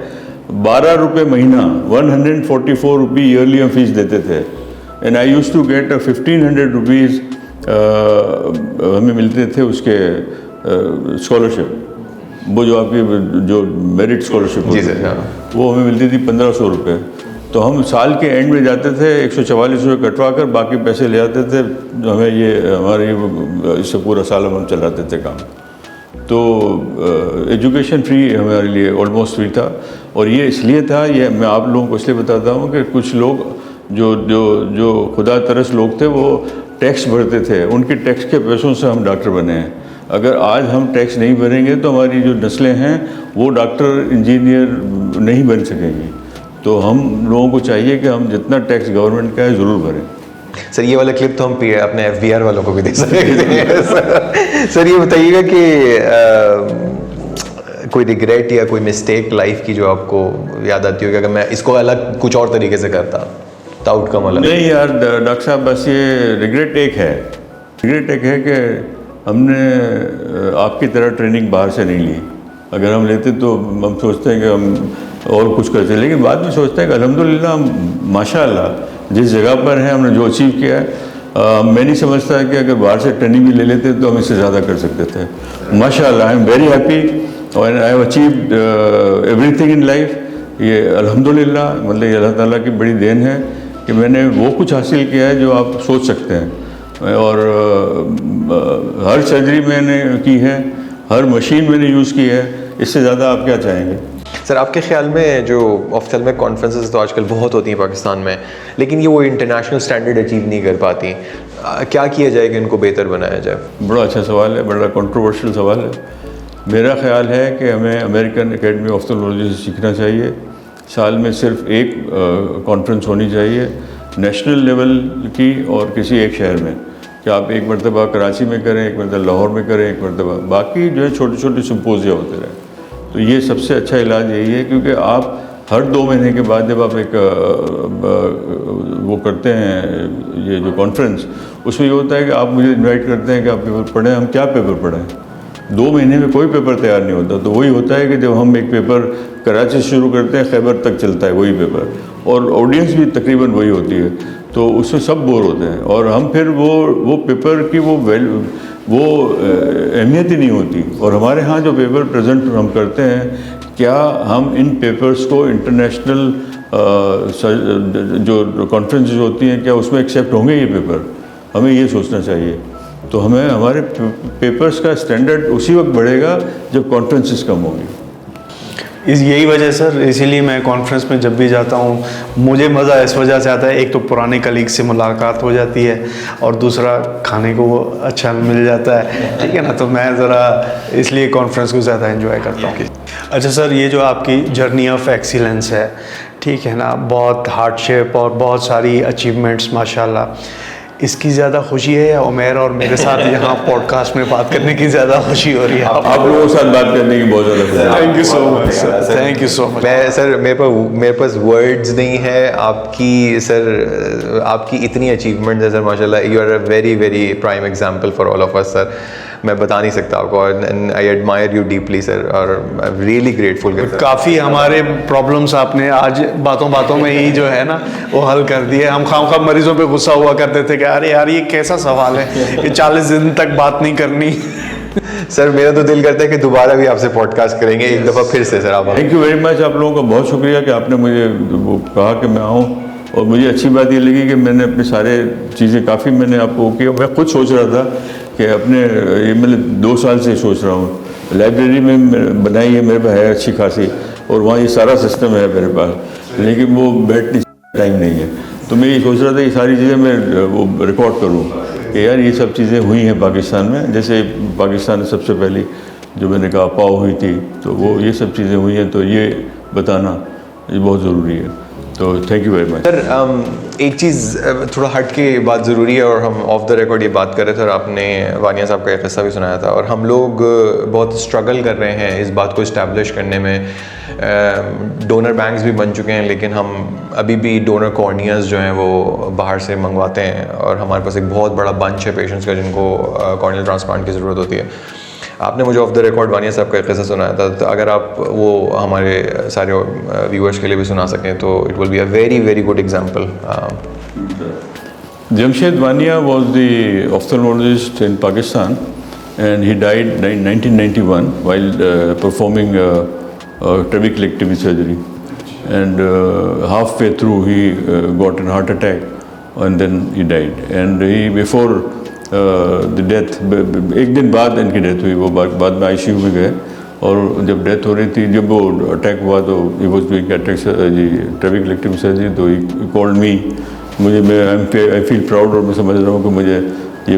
12 रुपये महीना, 144 रुपये ईयरली हम फीस देते थे। And I use to get 1500 rupees हमें मिलते थे उसके स्कॉलरशिप, वो जो आपकी जो मेरिट स्कॉलरशिप होती है वो हमें मिलती थी 1500 रुपये। तो हम साल के एंड में जाते थे 144 रुपये कटवा कर बाकी पैसे ले आते थे। हमें ये हमारे इससे पूरा साल हम चलाते थे काम। तो एजुकेशन फ्री हमारे लिए ऑलमोस्ट फ्री था। और ये इसलिए था, ये मैं आप लोगों को इसलिए बताता हूँ कि कुछ लोग जो खुदा तरस लोग थे वो टैक्स भरते थे, उनके टैक्स के पैसों से हम डॉक्टर बने हैं। अगर आज हम टैक्स नहीं भरेंगे तो हमारी जो नस्लें हैं वो डॉक्टर इंजीनियर नहीं बन सकेंगी। तो हम लोगों को चाहिए कि हम जितना टैक्स गवर्नमेंट का है ज़रूर भरें। सर ये वाला क्लिप तो हम अपने FBR वालों को भी दे सकते हैं। सर ये बताइएगा कि कोई रिग्रेट या कोई मिस्टेक लाइफ की जो आपको याद आती हो कि अगर मैं इसको अलग कुछ और तरीके से करता तो आउटकम अलग? नहीं यार डॉक्टर साहब, बस ये रिग्रेट एक है कि हमने आपकी तरह ट्रेनिंग बाहर से नहीं ली। अगर हम लेते तो हम सोचते हैं कि हम और कुछ करते, लेकिन बाद में सोचते हैं कि अल्हम्दुलिल्लाह माशाअल्लाह जिस जगह पर हैं हमने जो अचीव किया है, मैं नहीं समझता कि अगर बाहर से ट्रेनिंग भी ले लेते तो हम इससे ज़्यादा कर सकते थे। माशाअल्लाह आई एम वेरी हैप्पी और I have achieved everything in life. ये अल्हम्दुलिल्लाह मतलब ये अल्लाह ताला की बड़ी देन है कि मैंने वो कुछ हासिल किया है जो आप सोच सकते हैं। और हर सर्जरी मैंने की है, हर मशीन मैंने यूज़ की है, इससे ज़्यादा आप क्या चाहेंगे? सर आपके ख्याल में जो ऑफ्थेल्मिक कॉन्फ्रेंसेस तो आजकल बहुत होती हैं पाकिस्तान में, लेकिन ये वो इंटरनेशनल स्टैंडर्ड अचीव नहीं कर पाती, क्या किया जाए कि इनको बेहतर बनाया जाए? बड़ा अच्छा सवाल है, बड़ा कंट्रोवर्शियल सवाल है। मेरा ख्याल है कि हमें अमेरिकन एकेडमी ऑफ ऑफ्थेल्मोलॉजी से सीखना चाहिए। साल में सिर्फ एक कॉन्फ्रेंस होनी चाहिए नेशनल लेवल की और किसी एक शहर में, कि आप एक मरतबा कराची में करें, एक मरतबा लाहौर में करें, एक मरतबा बाकी जो है छोटे छोटे सिम्पोजिया होते रहे। तो ये सबसे अच्छा इलाज यही है, क्योंकि आप हर 2 महीने के बाद जब आप एक वो करते हैं ये जो कॉन्फ्रेंस, उसमें ये होता है कि आप मुझे इनवाइट करते हैं कि आप पेपर पढ़ें। हम क्या पेपर पढ़ें? 2 महीने में कोई पेपर तैयार नहीं होता। तो वही होता है कि जब हम एक पेपर कराची से शुरू करते हैं, खैबर तक चलता है वही पेपर, और ऑडियंस भी तकरीबन वही होती है, तो उसमें सब बोर होते हैं और हम फिर वो पेपर की वो अहमियत ही नहीं होती। और हमारे यहाँ जो पेपर प्रेजेंट हम करते हैं, क्या हम इन पेपर्स को इंटरनेशनल जो कॉन्फ्रेंसेस होती हैं क्या उसमें एक्सेप्ट होंगे ये पेपर? हमें ये सोचना चाहिए। तो हमें हमारे पेपर्स का स्टैंडर्ड उसी वक्त बढ़ेगा जब कॉन्फ्रेंसेस कम होंगी। यही वजह सर, इसीलिए मैं कॉन्फ्रेंस में जब भी जाता हूँ मुझे मज़ा इस वजह से आता है, एक तो पुराने कलीग से मुलाकात हो जाती है और दूसरा खाने को अच्छा मिल जाता है, ठीक है ना। तो मैं ज़रा इसलिए कॉन्फ्रेंस को ज़्यादा एंजॉय करता हूँ। अच्छा सर, ये जो आपकी जर्नी ऑफ एक्सीलेंस है, ठीक है ना, बहुत हार्डशिप और बहुत सारी अचीवमेंट्स माशाल्लाह, इसकी ज़्यादा खुशी है या उमेर और मेरे साथ यहाँ पॉडकास्ट में बात करने की ज़्यादा खुशी हो रही है? आप लोगों के साथ बात करने की बहुत ज़्यादा खुशी है। Thank you so much sir, thank you so much. मैं सर मेरे पास वर्ड्स नहीं है आपकी इतनी अचीवमेंट है सर, माशाल्लाह। You are a very very prime example for all of us sir. मैं बता नहीं सकता आपको, and I admire you deeply sir, और आई एम रियली ग्रेटफुल। काफ़ी हमारे प्रॉब्लम्स आपने आज बातों बातों में ही जो है ना वो हल कर दिए। हम खामखा मरीजों पे गुस्सा हुआ करते थे कि अरे यार ये कैसा सवाल है कि 40 दिन तक बात नहीं करनी। सर मेरा तो दिल करता है कि दोबारा भी आपसे पॉडकास्ट करेंगे एक दफ़ा फिर से सर। आप थैंक यू वेरी मच। आप लोगों का बहुत शुक्रिया कि आपने मुझे वो कहा कि मैं आऊँ, और मुझे अच्छी बात ये लगी कि मैंने अपने सारे चीज़ें काफ़ी मैंने आपको किया। मैं खुद सोच रहा था कि अपने ये मतलब 2 साल से सोच रहा हूँ, लाइब्रेरी में बनाई है मेरे पास है अच्छी खासी, और वहाँ ये सारा सिस्टम है मेरे पास, लेकिन वो बैठने टाइम नहीं है। तो मैं ये सोच रहा था ये सारी चीज़ें मैं वो रिकॉर्ड करूँ कि यार ये सब चीज़ें हुई हैं पाकिस्तान में। जैसे पाकिस्तान में सबसे पहली जो मैंने कहा पाव हुई थी, तो वो ये सब चीज़ें हुई हैं, तो ये बताना ये बहुत ज़रूरी है। तो thank you very much sir. एक चीज़ थोड़ा हट के बात ज़रूरी है, और हम ऑफ द रिकॉर्ड ये बात कर रहे थे और आपने वानिया साहब का एक किस्सा भी सुनाया था, और हम लोग बहुत स्ट्रगल कर रहे हैं इस बात को इस्टेब्लिश करने में। डोनर बैंक्स भी बन चुके हैं, लेकिन हम अभी भी डोनर कॉर्नियाज जो हैं वो बाहर से मंगवाते हैं, और हमारे पास एक बहुत बड़ा बंच है पेशेंट्स का जिनको कॉर्नियल ट्रांसप्लांट की ज़रूरत होती है। आपने मुझे ऑफ द रिकॉर्ड वानिया साहब का एक किस्सा सुनाया था, तो अगर आप वो हमारे सारे व्यूअर्स के लिए भी सुना सकें तो it will be a very very good example. Jamshed Vania was the ophthalmologist in Pakistan, and he died in 1991 while performing trabeculectomy surgery. And halfway through he got a heart attack, and then he died. And he before the death, एक दिन बाद इनकी डेथ हुई, वो बाद में ICU में गए, और जब डेथ हो रही थी, जब वो अटैक हुआ तो he was doing trabeculectomy surgery, तो he called me। मुझे I feel proud, और मैं समझ रहा हूँ कि मुझे ये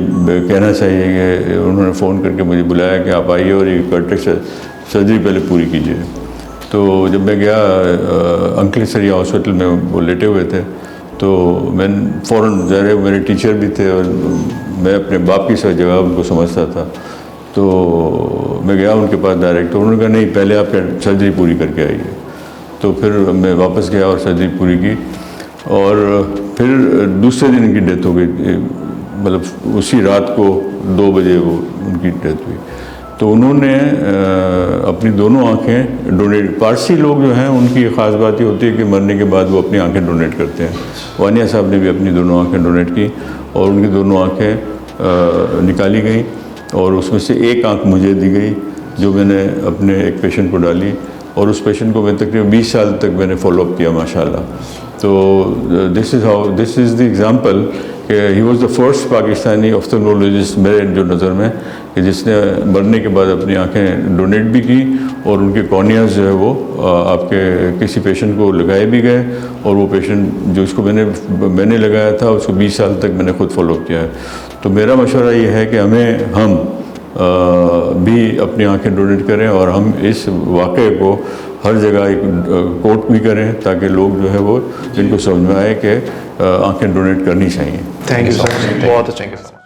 कहना चाहिए कि उन्होंने फ़ोन करके मुझे बुलाया कि आप आइए और ये कार्डियक सर्जरी पहले पूरी कीजिए। तो जब मैं गया अंकल सरिया हॉस्पिटल में, वो लेटे हुए थे, तो मैं फ़ौरन ज़ाहिर मेरे टीचर भी थे और मैं अपने बाप की सब जगह उनको समझता था। तो मैं गया उनके पास डायरेक्ट, तो उन्होंने कहा नहीं पहले आप सर्जरी पूरी करके आइए। तो फिर मैं वापस गया और सर्जरी पूरी की, और फिर दूसरे दिन इनकी डेथ हो गई, मतलब उसी रात को 2 बजे वो उनकी डेथ हुई। तो उन्होंने अपनी दोनों आंखें डोनेट, पारसी लोग जो हैं उनकी ख़ास बात ये होती है कि मरने के बाद वो अपनी आंखें डोनेट करते हैं। वानिया साहब ने भी अपनी दोनों आंखें डोनेट की और उनकी दोनों आंखें निकाली गई, और उसमें से एक आंख मुझे दी गई जो मैंने अपने एक पेशेंट को डाली, और उस पेशेंट को मैं तकरीबन 20 साल तक मैंने फॉलोअप किया माशाल्लाह। तो दिस इज़ द एग्ज़ाम्पल कि he was the first Pakistani ophthalmologist मेरे जो नज़र में, कि जिसने मरने के बाद अपनी आंखें डोनेट भी की, और उनके कॉर्नियाज जो है वो आपके किसी पेशेंट को लगाए भी गए, और वो पेशेंट जो इसको मैंने लगाया था उसको 20 साल तक मैंने खुद फॉलोअप किया है। तो मेरा मशवरा ये है कि हम भी अपनी आंखें डोनेट करें, और हम इस वाक़े को हर जगह एक कोट भी करें, ताकि लोग जो है वो जिनको समझ में आए कि आंखें डोनेट करनी चाहिए। थैंक यू सर, बहुत अच्छा।